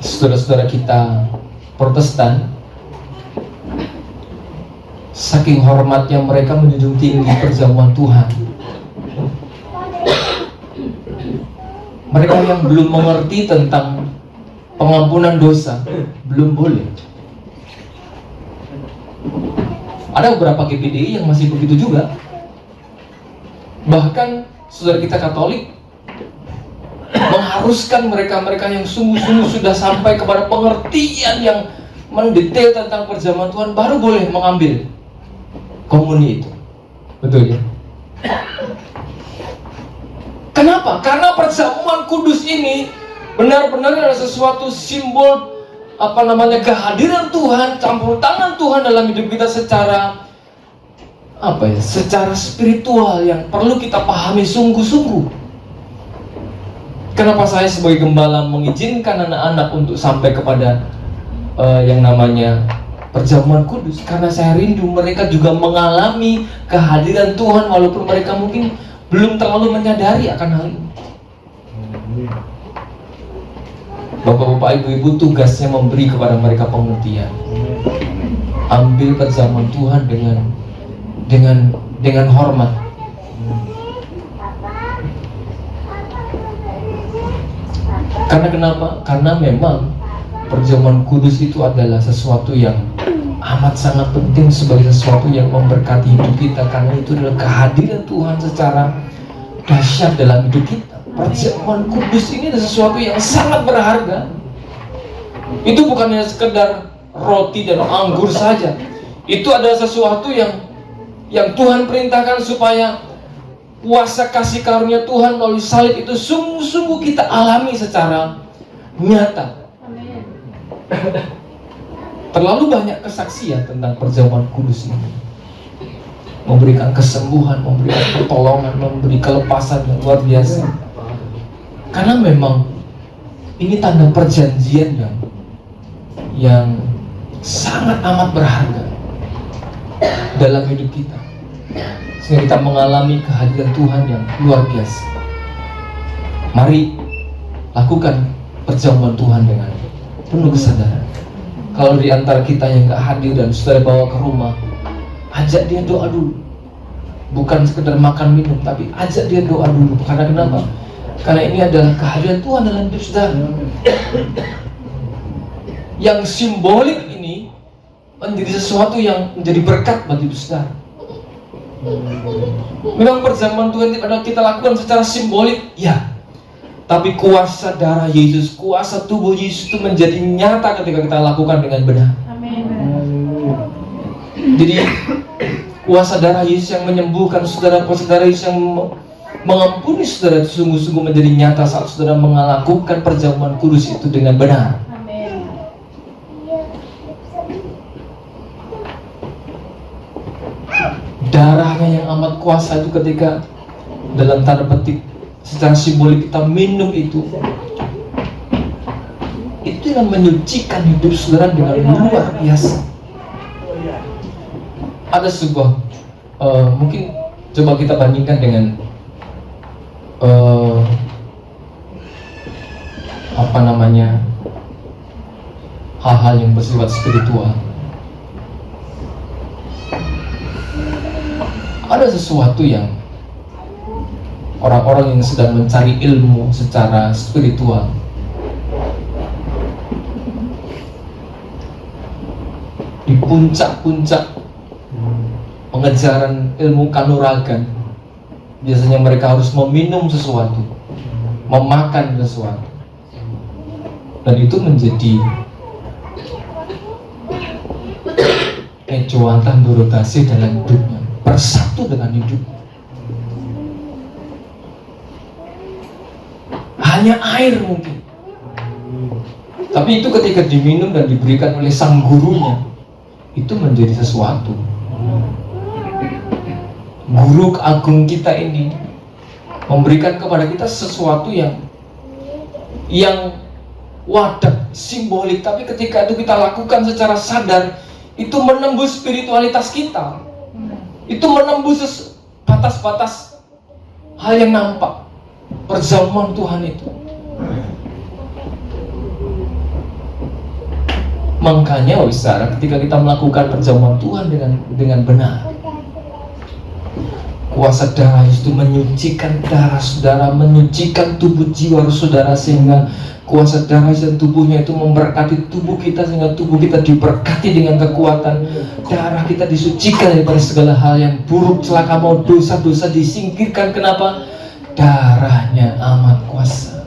Saudara-saudara kita Protestan, saking hormatnya mereka menjunjung tinggi perjamuan Tuhan. Mereka yang belum mengerti tentang pengampunan dosa belum boleh. Ada beberapa GPDI yang masih begitu juga. Bahkan saudara kita Katolik mengharuskan mereka-mereka yang sungguh-sungguh sudah sampai kepada pengertian yang mendetail tentang perjamuan Tuhan baru boleh mengambil komuni itu. Betul ya? Kenapa? Karena perjamuan kudus ini benar-benar adalah sesuatu simbol kehadiran Tuhan, campur tangan Tuhan dalam hidup kita secara secara spiritual yang perlu kita pahami sungguh-sungguh. Kenapa saya sebagai gembala mengizinkan anak-anak untuk sampai kepada yang namanya perjamuan kudus? Karena saya rindu mereka juga mengalami kehadiran Tuhan walaupun mereka mungkin belum terlalu menyadari akan hal ini. Bapak-bapak, ibu-ibu, tugasnya memberi kepada mereka pengertian. Ambil perjamuan Tuhan dengan hormat. Karena kenapa? Karena memang perjamuan kudus itu adalah sesuatu yang amat sangat penting sebagai sesuatu yang memberkati hidup kita, karena itu adalah kehadiran Tuhan secara dahsyat dalam hidup kita. Perjamuan kudus ini adalah sesuatu yang sangat berharga. Itu bukan hanya sekedar roti dan anggur saja. Itu adalah sesuatu yang Tuhan perintahkan supaya kuasa kasih karunia Tuhan melalui salib itu sungguh-sungguh kita alami secara nyata. Terlalu banyak kesaksian tentang perjamuan kudus ini, memberikan kesembuhan, memberikan pertolongan, memberi kelepasan yang luar biasa. Karena memang ini tanda perjanjian yang sangat amat berharga dalam hidup kita, sehingga kita mengalami kehadiran Tuhan yang luar biasa. Mari lakukan perjamuan Tuhan dengan penuh kesadaran. Kalau di antara kita yang gak hadir dan saudara bawa ke rumah, ajak dia doa dulu. Bukan sekedar makan minum, tapi ajak dia doa dulu. Karena kenapa? Karena ini adalah kehadiran Tuhan dalam hidup saudara. Yang simbolik ini menjadi sesuatu yang menjadi berkat bagi hidup saudara. Memang perjamuan Tuhan adalah kita lakukan secara simbolik, ya. Tapi kuasa darah Yesus, kuasa tubuh Yesus itu menjadi nyata ketika kita lakukan dengan benar. Amin. Jadi kuasa darah Yesus yang menyembuhkan saudara, kuasa darah Yesus yang mengampuni saudara itu sungguh-sungguh menjadi nyata saat saudara melakukan perjamuan kudus itu dengan benar. Amin. Darahnya yang amat kuasa itu ketika dalam tanda petik secara simbolik kita minum itu yang menyucikan hidup saudara dengan luar biasa. Ada sebuah mungkin coba kita bandingkan dengan hal-hal yang bersifat spiritual. Ada sesuatu yang orang-orang yang sedang mencari ilmu secara spiritual di puncak-puncak pengejaran ilmu kanuragan, biasanya mereka harus meminum sesuatu, memakan sesuatu, dan itu menjadi kecuatan berotasi dalam hidupnya, bersatu dengan hidup. Hanya air mungkin, tapi itu ketika diminum dan diberikan oleh sang gurunya, itu menjadi sesuatu. Guru agung kita ini memberikan kepada kita sesuatu yang wadah, simbolik, tapi ketika itu kita lakukan secara sadar, itu menembus spiritualitas kita, itu menembus batas-batas hal yang nampak, perjamuan Tuhan itu. Makanya saudara, ketika kita melakukan perjamuan Tuhan dengan benar, kuasa darah itu menyucikan darah saudara, menyucikan tubuh jiwa saudara, sehingga kuasa darah dan tubuhnya itu memberkati tubuh kita, sehingga tubuh kita diberkati dengan kekuatan. Darah kita disucikan daripada segala hal yang buruk, celaka maut, dosa-dosa disingkirkan. Kenapa? Darahnya amat kuasa.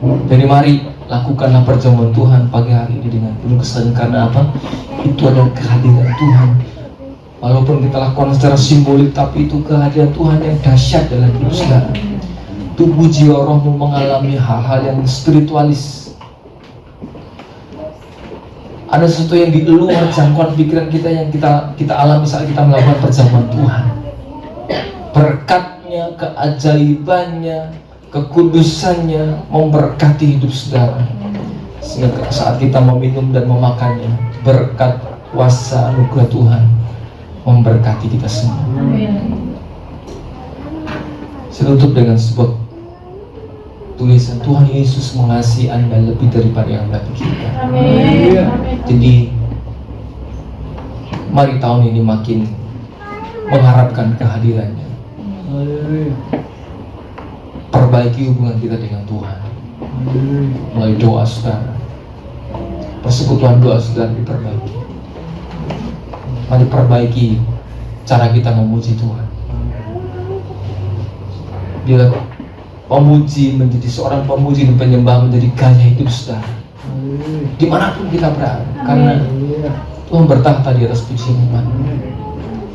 Jadi mari lakukanlah perjamuan Tuhan pagi hari ini dengan penuh kesadaran. Karena apa? Itu adalah kehadiran Tuhan. Walaupun kita lakukan secara simbolik, tapi itu kehadiran Tuhan yang dahsyat dalam hidup saudara. Tubuh jiwa rohmu mengalami hal-hal yang spiritualis. Ada sesuatu yang di luar jangkauan pikiran kita yang kita alami saat kita melakukan perjamuan Tuhan. Berkatnya, keajaibannya, kekudusannya memberkati hidup saudara. Sehingga saat kita meminum dan memakannya, berkat kuasa anugerah Tuhan memberkati kita semua. Saya tutup dengan sebuah tulisan, Tuhan Yesus mengasihi Anda lebih daripada yang Anda pikirkan. Jadi mari tahun ini makin mengharapkan kehadirannya. Perbaiki hubungan kita dengan Tuhan melalui doa saudara. Persekutuan doa saudara diperbaiki. Mari perbaiki cara kita memuji Tuhan. Bila pemuji menjadi seorang pemuji dan penyembah menjadi gaya hidup saudara, dimanapun kita berada, karena Tuhan bertahta di atas pujian iman.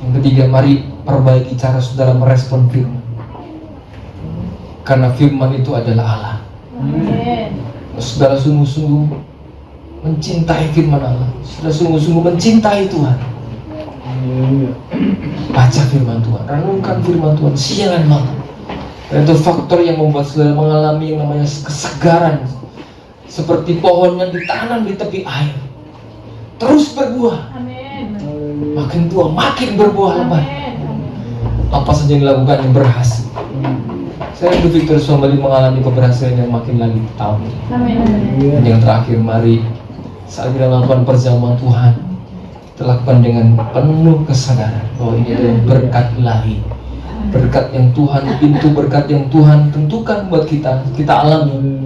Yang ketiga, mari perbaiki cara saudara merespon firman, karena firman itu adalah Allah. Saudara sungguh-sungguh mencintai firman Allah, saudara sungguh-sungguh mencintai Tuhan. Baca firman Tuhan, renungkan firman Tuhan siang dan malam. Dan itu faktor yang membuat saudara mengalami yang namanya kesegaran, seperti pohon yang ditanam di tepi air, terus berbuah. Makin tua makin berbuah lebat. Apa saja yang dilakukan yang berhasil. Saya Ibu Victor kembali mengalami keberhasilan yang makin lagi tahun ini. Dan yang terakhir, mari saat kita melakukan perjamuan Tuhan, kita lakukan dengan penuh kesadaran bahwa ini adalah berkat ilahi, berkat yang Tuhan, pintu berkat yang Tuhan tentukan buat kita alami,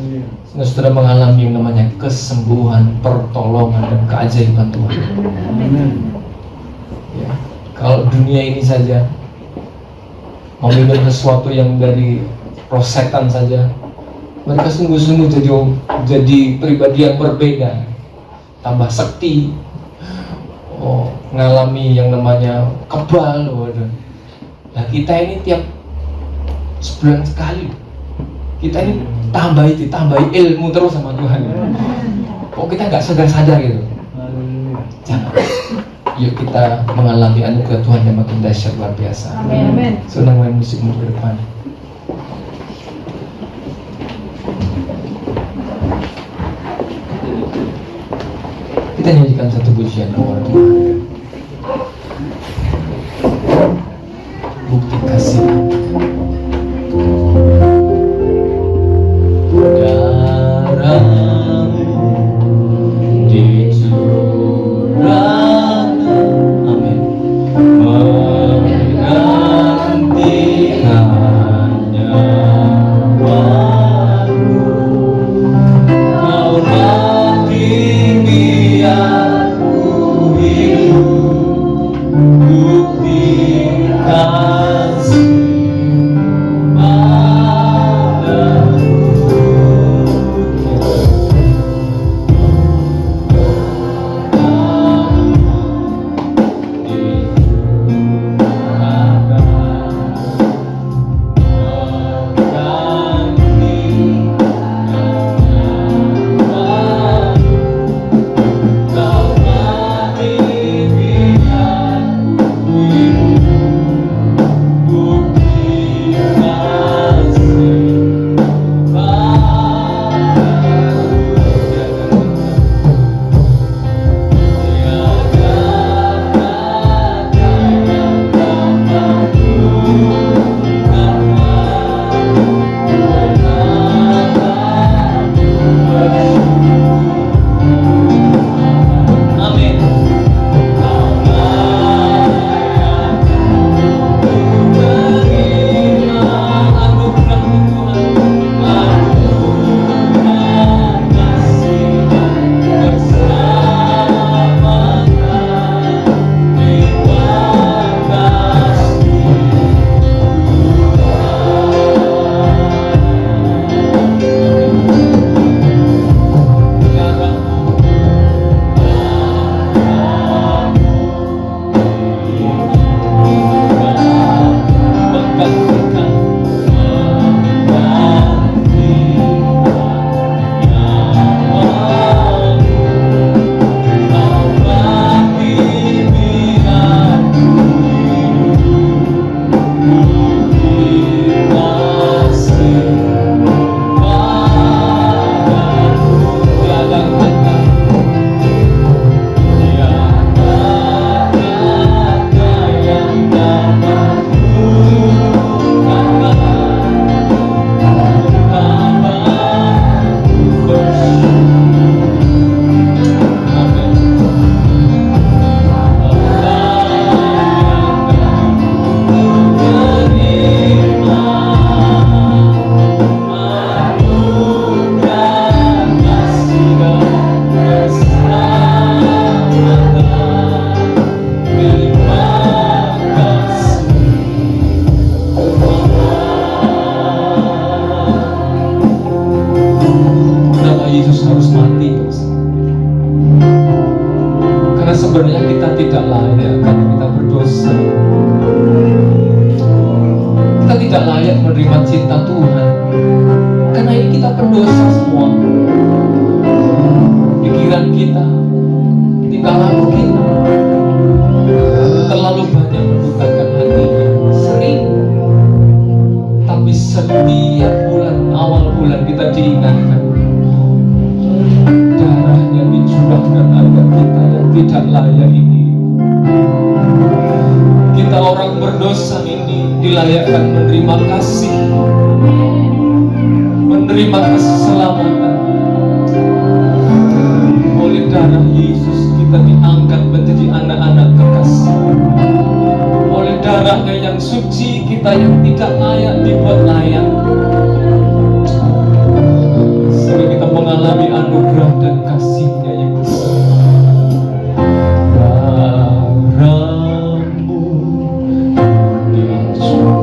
sehingga saudara mengalami yang namanya kesembuhan, pertolongan, dan keajaiban Tuhan. Ya, kalau dunia ini saja meminum sesuatu yang dari roh setan saja, mereka sungguh-sungguh jadi pribadi yang berbeda, tambah sakti, ngalami yang namanya kebal. Nah kita ini tiap sebulan sekali kita ini tambahi ilmu terus sama Tuhan. Kok kita nggak sadar gitu? Jangan. Yuk kita mengalami anugerah Tuhan yang makin dahsyat luar biasa. Amin. Senang main musik untuk ke depan. Kita nyanyikan satu pujian kepada Tuhan. Bukti kasih. Ku sebenarnya kita tidak layak karena kita berdosa. Kita tidak layak menerima cinta Tuhan karena ini kita pendosa semua. Pikiran kita, tingkah laku kita terlalu banyak mendukakan hatinya, sering. Tapi setiap bulan, awal bulan kita diingatkan, darahnya dicurahkan agar kita yang tidak layak ini, kita orang berdosa ini dilayakkan menerima kasih, menerima keselamatan. Oleh darah Yesus kita diangkat menjadi anak-anak kekasih. Oleh darahnya yang suci kita yang tidak layak dibuat layak, sehingga kita mengalami anugerah dan kasih-Nya yang besar. Darah-Mu yang curah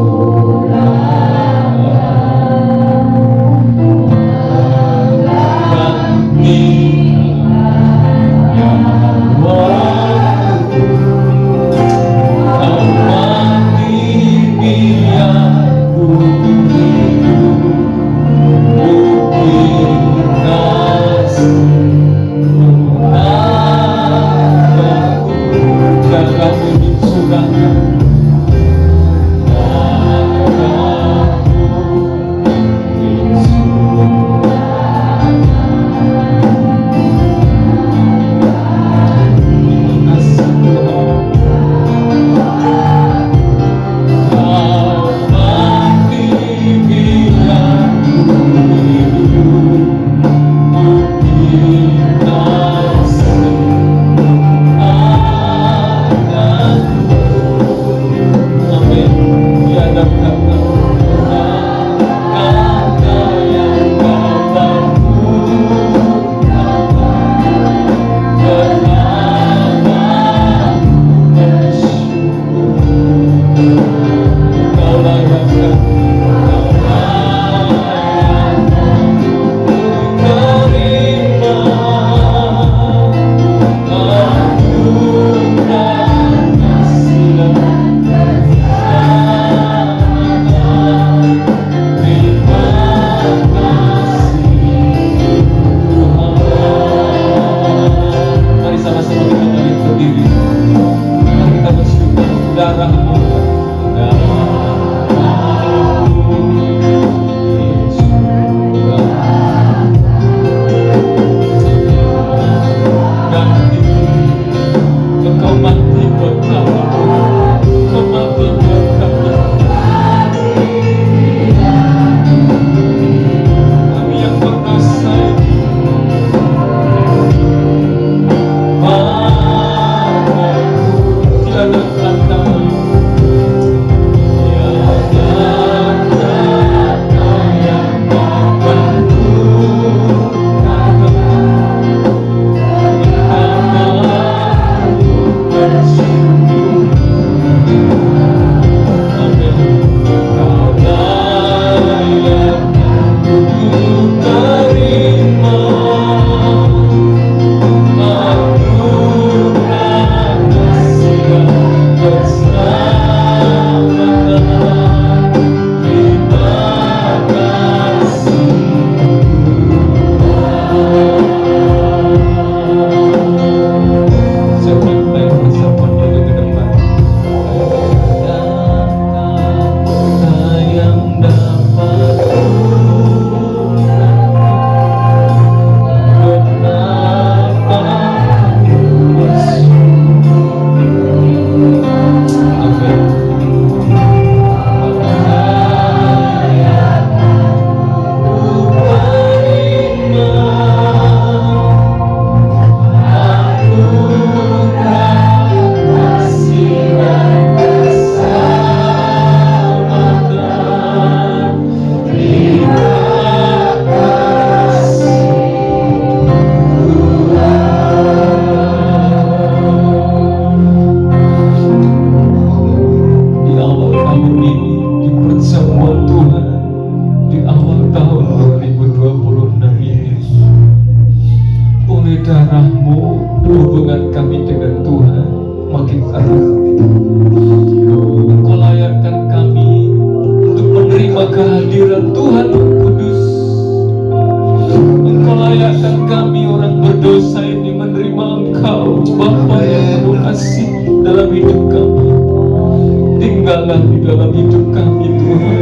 dalam hidup kami Tuhan.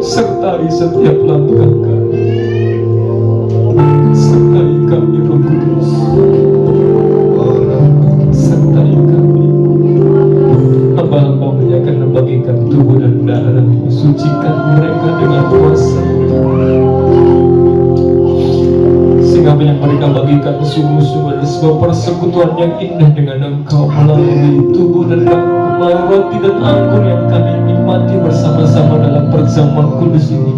Sertai setiap langkah kami, sertai kami Roh Kudus, sertai kami. Hamba-Hamba akan membagikan tubuh dan darah, sucikan mereka dengan kuasa, sehingga apa yang mereka bagikan sungguh-sungguh adalah sebuah persekutuan yang indah dengan Engkau melalui tubuh dan darah, melalui roti dan anggur yang kami nikmati bersama-sama dalam perjamuan kudus ini.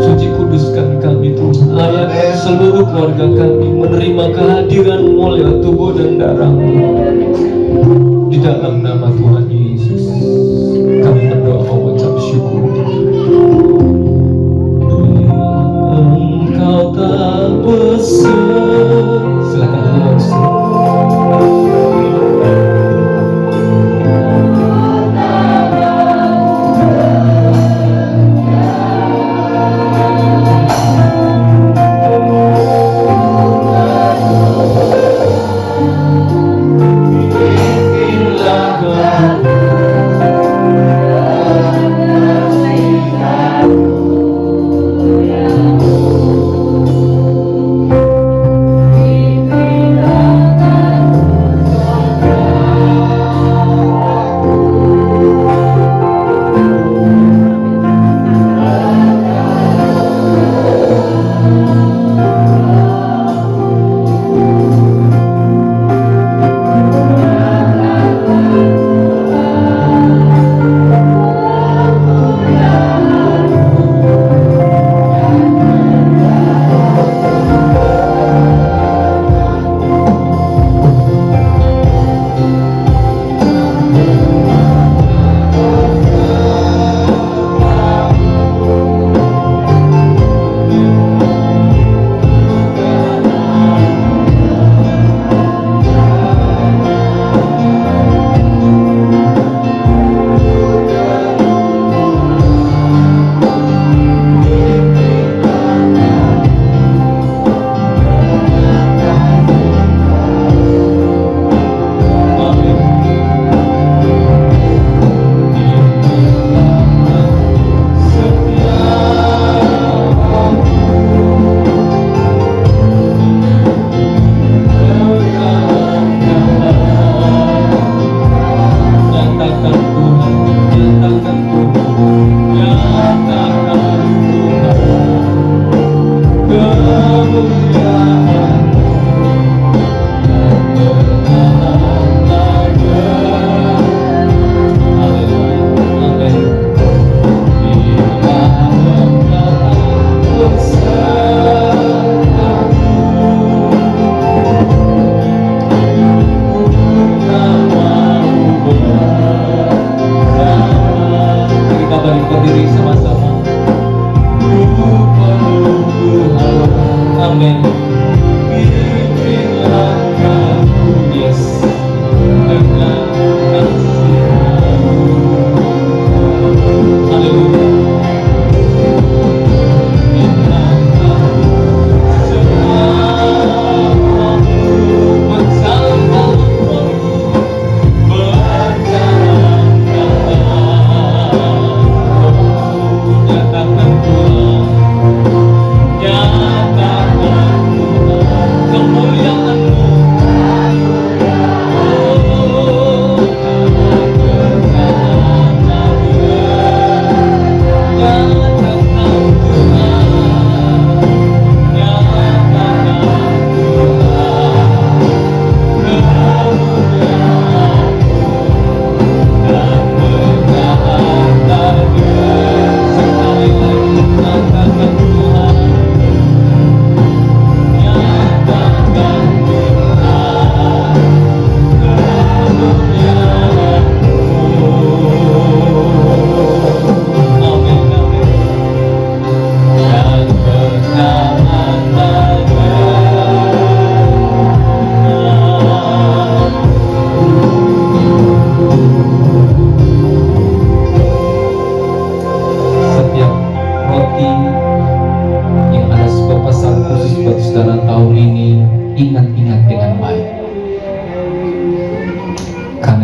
Suci kuduskan kami Tuhan, layakkan seluruh keluarga kami menerima kehadiran-Mu lewat tubuh dan darah-Mu. Di dalam nama Tuhan Yesus kami berdoa mengucap syukur. Engkau tak besar. Silakan terus.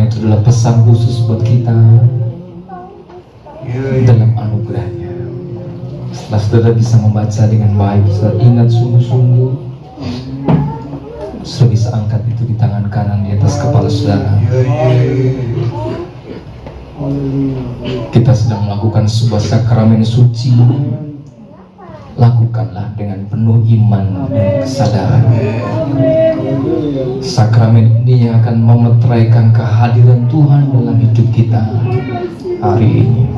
itu adalah pesan khusus buat kita dalam anugerahnya. Setelah saudara bisa membaca dengan baik, saudara ingat sungguh-sungguh, saudara bisa angkat itu di tangan kanan di atas kepala saudara. Kita sedang melakukan sebuah sakramen suci. Lakukanlah dengan penuh iman dan kesadaran. Sakramen ini yang akan memeteraikan kehadiran Tuhan dalam hidup kita hari ini.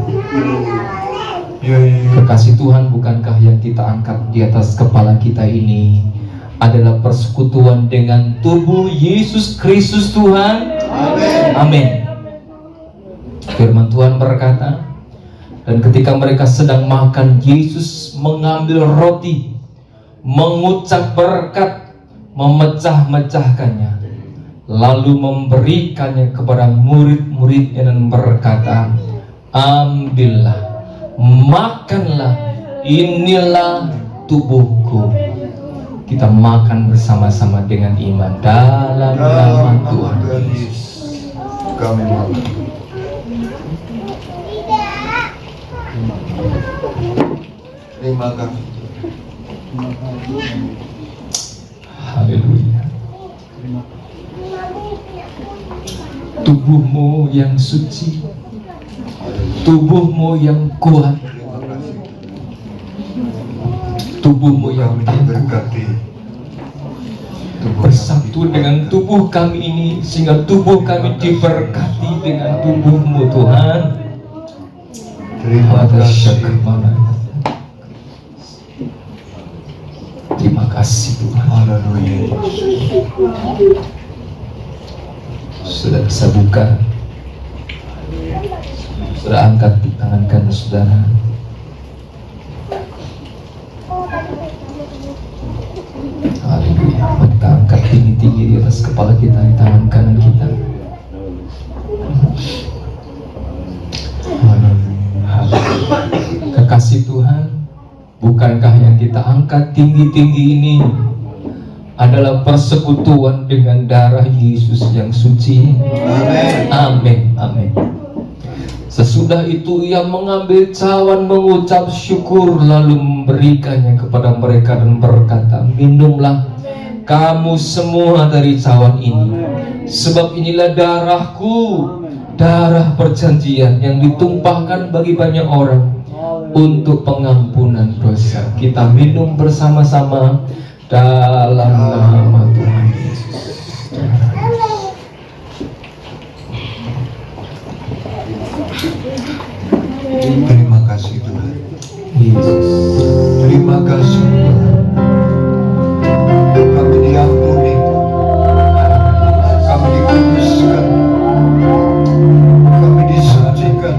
Kekasih Tuhan, bukankah yang kita angkat di atas kepala kita ini adalah persekutuan dengan tubuh Yesus Kristus Tuhan? Amin. Firman Tuhan berkata, dan ketika mereka sedang makan, Yesus mengambil roti, mengucap berkat, memecah-mecahkannya, lalu memberikannya kepada murid-muridnya dan berkata, ambillah, makanlah, inilah tubuhku. Kita makan bersama-sama dengan iman dalam nama Tuhan Yesus. Kami makan. Terima kasih. Haleluya. Tubuhmu yang suci, tubuhmu yang kuat, Terima kasih. tubuhmu yang Kami tangguh, diberkati. bersatu dengan tubuh kami ini, sehingga tubuh kami diberkati dengan tubuhmu Tuhan. Terima kasih. Terima kasih Tuhan. Haleluya. Sudah bisa buka, sudah angkat di tangan kanan saudara. Haleluya. Kita angkat tinggi-tinggi di atas kepala kita, di tangan kanan kita. Haleluya. Kekasih Tuhan, bukankah yang kita angkat tinggi-tinggi ini adalah persekutuan dengan darah Yesus yang suci? Amin. Amin. Sesudah itu ia mengambil cawan, mengucap syukur, lalu memberikannya kepada mereka dan berkata, minumlah kamu semua dari cawan ini, sebab inilah darahku, darah perjanjian yang ditumpahkan bagi banyak orang untuk pengampunan dosa. Kita minum bersama-sama dalam nama Tuhan Yesus. Terima kasih Tuhan. Yesus. Terima kasih Tuhan. Kami diampuni. Kami dikuduskan. Kami disucikan.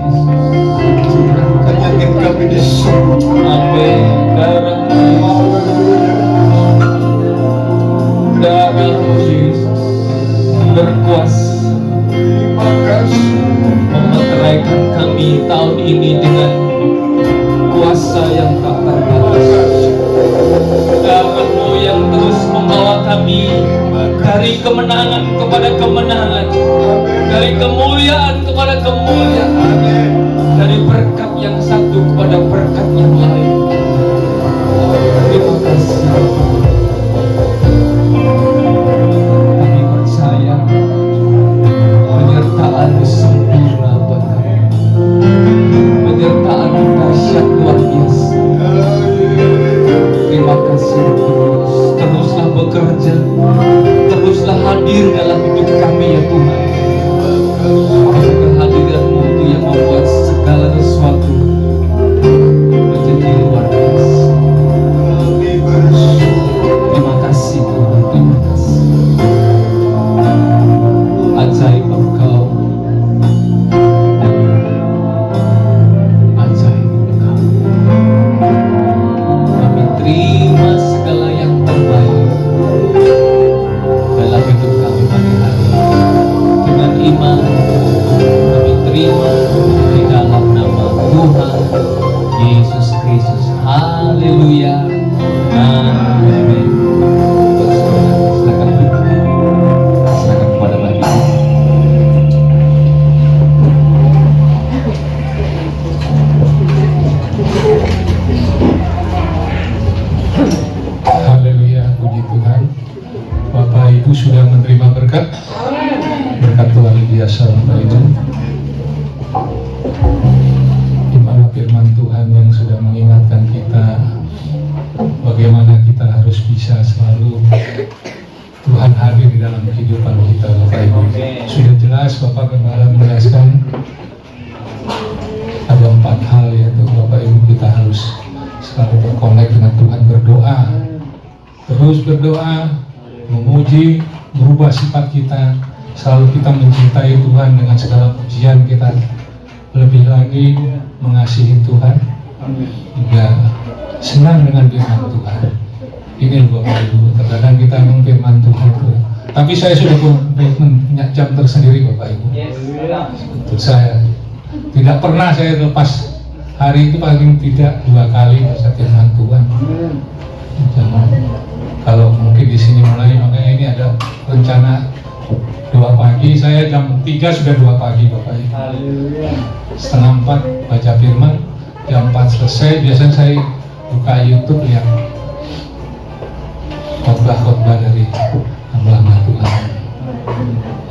Penyakit kami disembuhkan. Amin. Darah Yesus berkuasa Terima kasih. memeteraikan kami tahun ini dengan kuasa yang tak terbatas. Darah-Mu yang terus membawa kami dari kemenangan kepada kemenangan, dari kemuliaan kepada kemuliaan, dari berkat yang satu kepada berkat yang lain. Terima kasih. Kami percaya penyertaan-Mu sempurna buat kami. Penyertaan-Mu dahsyat luar biasa. Terima kasih Tuhan. Teruslah bekerja, teruslah hadir dalam hidup kami ya Tuhan. Kehadiran-Mu itu yang membuat segala sesuatu menjadi luar biasa. Ibu sudah menerima berkat. Berkat luar biasa Bapak Ibu. Di mana firman Tuhan yang sudah mengingatkan kita bagaimana kita harus bisa selalu Tuhan hadir di dalam kehidupan kita Bapak Ibu. Sudah jelas Bapak Gembala menjelaskan ada 4 hal yaitu Bapak Ibu kita harus selalu berkonek dengan Tuhan, berdoa, terus berdoa, memuji, merubah sifat kita, selalu kita mencintai Tuhan dengan segala pujian kita, lebih lagi mengasihi Tuhan, juga senang dengan firman Tuhan. Ini Bapak Ibu, terkadang kita memang firman Tuhan itu. Tapi saya sudah punya jam tersendiri Bapak Ibu. Untuk saya tidak pernah saya lepas hari itu paling tidak 2 kali baca firman Tuhan. Jangan, kalau mungkin di sini mulai, makanya ini ada rencana 2 pagi, saya jam 3 sudah 2 pagi Bapak Ibu. Setengah 4 baca firman, jam 4 selesai, biasanya saya buka YouTube lihat khotbah-khotbah dari hamba Tuhan.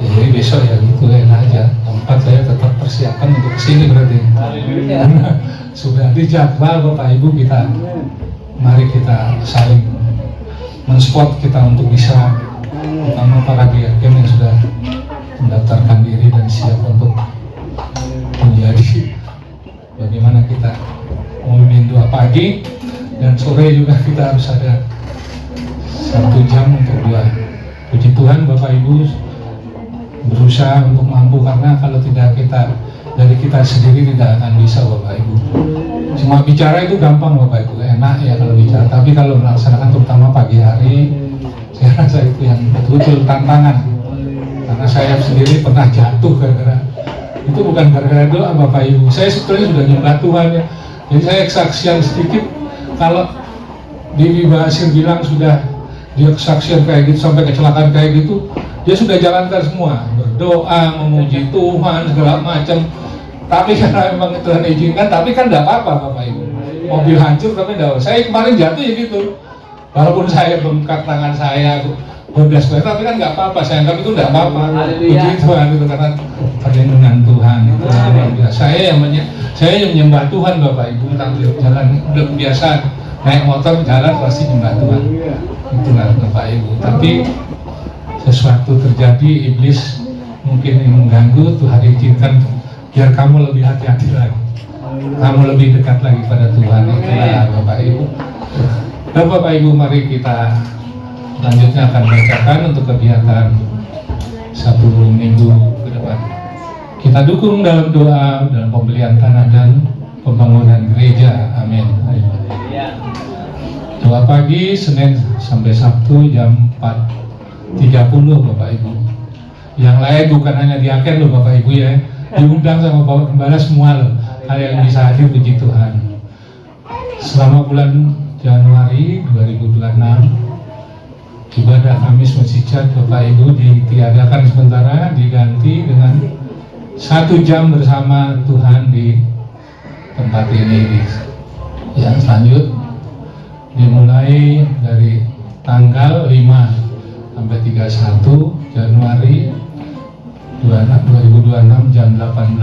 Ya, jadi besok ya gitu enak aja. Jam 4 saya tetap persiapan untuk kesini berarti. Sudah dijadwal Bapak Ibu kita. Mari kita saling mensupport kita untuk bisa, terutama para diaken yang sudah mendaftarkan diri dan siap untuk menjadi, bagaimana kita memimpin 2 pagi dan sore juga kita harus ada 1 jam untuk 2. Puji Tuhan Bapak Ibu berusaha untuk mampu, karena kalau tidak kita dari kita sendiri tidak akan bisa Bapak Ibu. Cuma bicara itu gampang Bapak Ibu, enak ya kalau bicara, tapi kalau melaksanakan terutama pagi hari, saya rasa itu yang betul-betul tantangan. Karena saya sendiri pernah jatuh gara-gara, itu bukan gara-gara doa Bapak Ibu, saya sebetulnya sudah nyembah Tuhan ya. Jadi saya kesaksian sedikit, kalau Dewi Basir bilang sudah dia kesaksian kayak gitu sampai kecelakaan kayak gitu, dia sudah jalankan semua, berdoa, memuji Tuhan segala macam. Tapi karena memang Tuhan izinkan, tapi kan tidak apa-apa Bapak Ibu. Mobil hancur tapi tidak apa. Saya kemarin jatuh ya gitu. Walaupun saya bengkak tangan saya, bodas, tapi kan nggak apa-apa. Saya anggap itu tidak apa-apa. Puji Tuhan itu karena perlindungan Tuhan itu luar biasa. Saya yang menyembah Tuhan Bapak Ibu, tampil jalan udah biasa naik motor jalan pasti menyembah Tuhan. Itulah Bapak Ibu. Tapi sesuatu terjadi, iblis mungkin mengganggu, Tuhan izinkan biar kamu lebih hati-hati lagi, kamu lebih dekat lagi pada Tuhan. Itulah Bapak Ibu. Dan Bapak Ibu, mari kita selanjutnya akan bacakan untuk kegiatan 1 minggu ke depan. Kita dukung dalam doa, dalam pembelian tanah dan pembangunan gereja. Amin. 2 pagi Senin sampai Sabtu jam 4.30 Bapak Ibu. Yang lain bukan hanya diaken loh Bapak Ibu ya, diundang sama Bapak Gembala semua loh, kalian bisa hadir. Puji Tuhan. Selama bulan Januari 2026 ibadah Kamis Mujizat Bapak Ibu ditiadakan sementara, diganti dengan 1 jam bersama Tuhan di tempat ini. Yang selanjut dimulai dari tanggal 5 sampai 31 Januari 2026 jam 18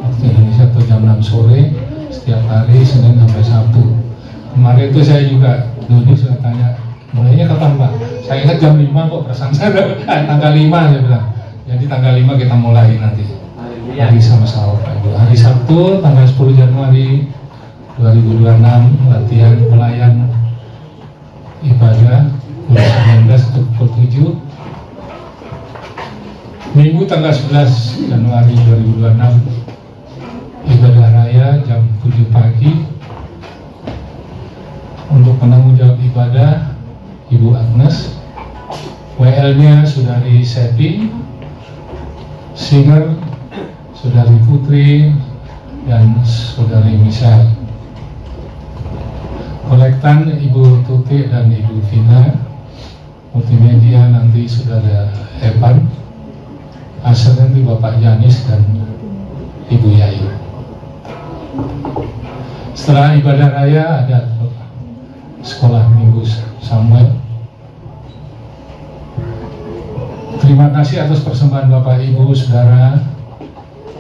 waktu Indonesia atau jam 6 sore setiap hari Senin sampai Sabtu. Kemarin itu saya juga Doni sudah tanya mulainya kapan Pak? Saya ingat jam 5 kok, perasaan saya tanggal 5 saya bilang. Jadi tanggal 5 kita mulai nanti. Hari sama-sama Pak Ibu. Hari Sabtu tanggal 10 Januari 2026 latihan pelayan ibadah pukul 19 atau pukul 7. Minggu tanggal 11 Januari 2026 ibadah raya jam 7 pagi. Untuk penanggung jawab ibadah Ibu Agnes, WL-nya Saudari Sepi, singer Saudari Putri dan Saudari Michelle. Kolektan Ibu Tuti dan Ibu Vina. Multimedia nanti Saudara Evan. Asal nanti Bapak Janis dan Ibu Yayu. Setelah ibadah raya ada sekolah minggu Samuel. Terima kasih atas persembahan Bapak Ibu Saudara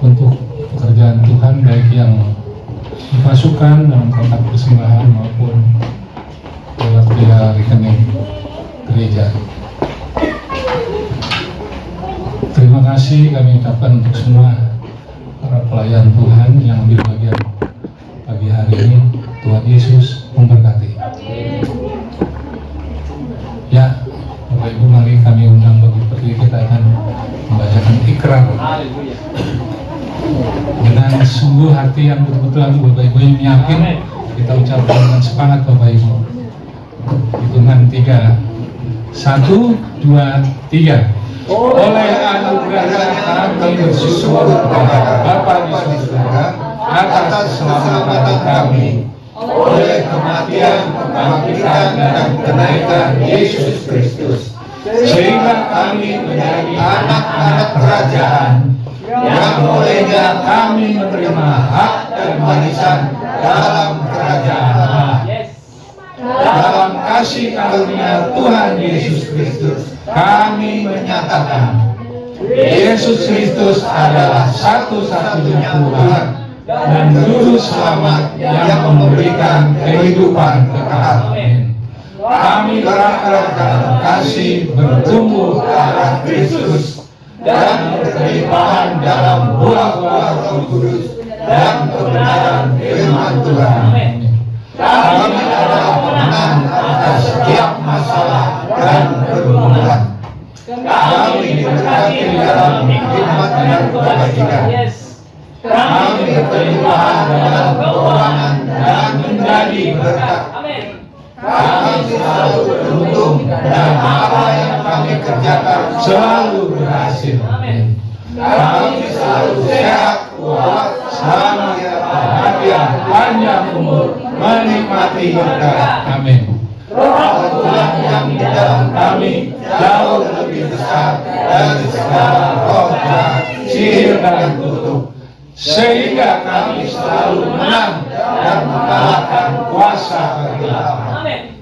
untuk pekerjaan Tuhan, baik yang dimasukkan dalam kotak persembahan maupun lewat via rekening gereja. Terima kasih kami ucapkan untuk semua para pelayan Tuhan yang ambil bagian pagi hari ini. Tuhan Yesus memberkati. Ya, Bapak Ibu, mari kami undang bagi pergi, kita akan membacakan ikrar dengan sungguh hati yang betul-betul Bapak Ibu yang yakin. Kita ucapkan dengan semangat Bapak Ibu. Hitungan 3, 1, 2, 3. Oleh anugerah kami bersyukur kepada Bapa di surga atas keselamatan kami, oleh kematian, kebangkitan, dan kenaikan Yesus Kristus, sehingga kami menjadi anak-anak kerajaan, yang olehnya kami menerima hak dan warisan dalam kerajaan Allah. Dalam kasih karunia Tuhan Yesus Kristus, kami menyatakan Yesus Kristus adalah satu-satunya Tuhan dan Juru Selamat yang memberikan kehidupan kekal. Amin. Kami berharap dalam kasih bertumbuh ke arah Kristus dan berkelimpahan dalam buah-buah Roh Kudus dan kebenaran firman Tuhan. Kami adalah pemenang atas setiap masalah dan pergumulan. Kami diberkati dalam hikmat dan kebajikan. Kami berkelimpahan dalam keuangan dan menjadi berkat. Kami selalu beruntung dan apa yang kami kerjakan selalu berhasil. Kami selalu sehat, kuat, selamat, bahagia, panjang umur, menikmati berkat. Amin. Roh Tuhan yang di dalam kami jauh lebih besar dari segala roh jahat, sihir dan kutuk, sehingga kami selalu menang dan mengalahkan kuasa kegelapan.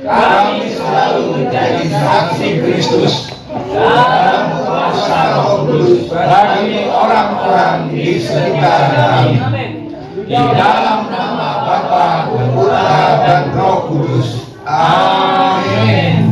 Kami selalu menjadi saksi Kristus dalam kuasa Roh Kudus bagi orang-orang di sekitar kami. Di dalam nama Bapa, Putra, dan Roh Kudus. Amin.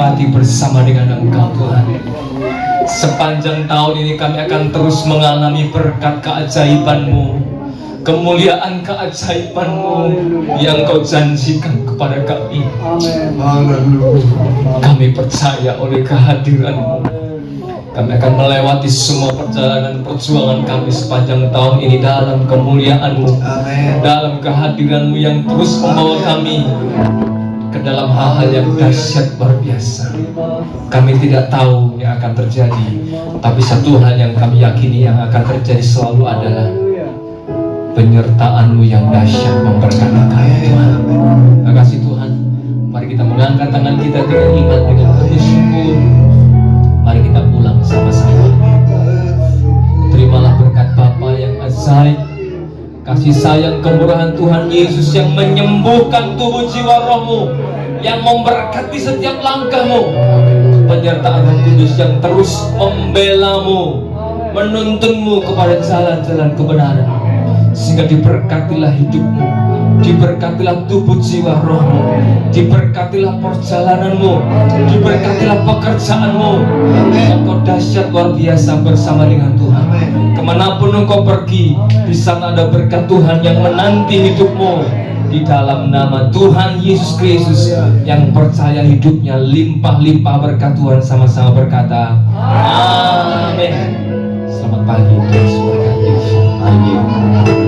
menikmati bersama dengan Engkau Tuhan. Sepanjang tahun ini kami akan terus mengalami berkat keajaiban-Mu, kemuliaan keajaiban-Mu yang Kau janjikan kepada kami. Kami percaya oleh kehadiran-Mu, kami akan melewati semua perjalanan perjuangan kami sepanjang tahun ini dalam kemuliaan-Mu, dalam kehadiran-Mu yang terus membawa kami ke dalam hal-hal yang dahsyat luar biasa. Kami tidak tahu yang akan terjadi, tapi satu hal yang kami yakini yang akan terjadi selalu adalah penyertaan-Mu yang dahsyat memberkati kami, Tuhan. Terima kasih Tuhan. Mari kita mengangkat tangan kita dengan iman, dengan penuh syukur. Mari kita pulang sama-sama. Terimalah berkat Bapa yang ajaib, kasih sayang kemurahan Tuhan Yesus yang menyembuhkan tubuh jiwa rohmu, yang memberkati setiap langkahmu, penyertaan Roh Kudus yang terus membela-Mu, menuntunmu kepada jalan-jalan kebenaran, sehingga diberkatilah hidupmu, diberkatilah tubuh jiwa rohmu, diberkatilah perjalananmu, diberkatilah pekerjaanmu. Engkau dahsyat luar biasa bersama dengan Tuhan. Kemanapun engkau pergi, di sana ada berkat Tuhan yang menanti hidupmu. Di dalam nama Tuhan Yesus Kristus yang percaya hidupnya limpah-limpah berkat Tuhan, sama-sama berkata amin. Selamat pagi, Tuhan memberkati. Amin.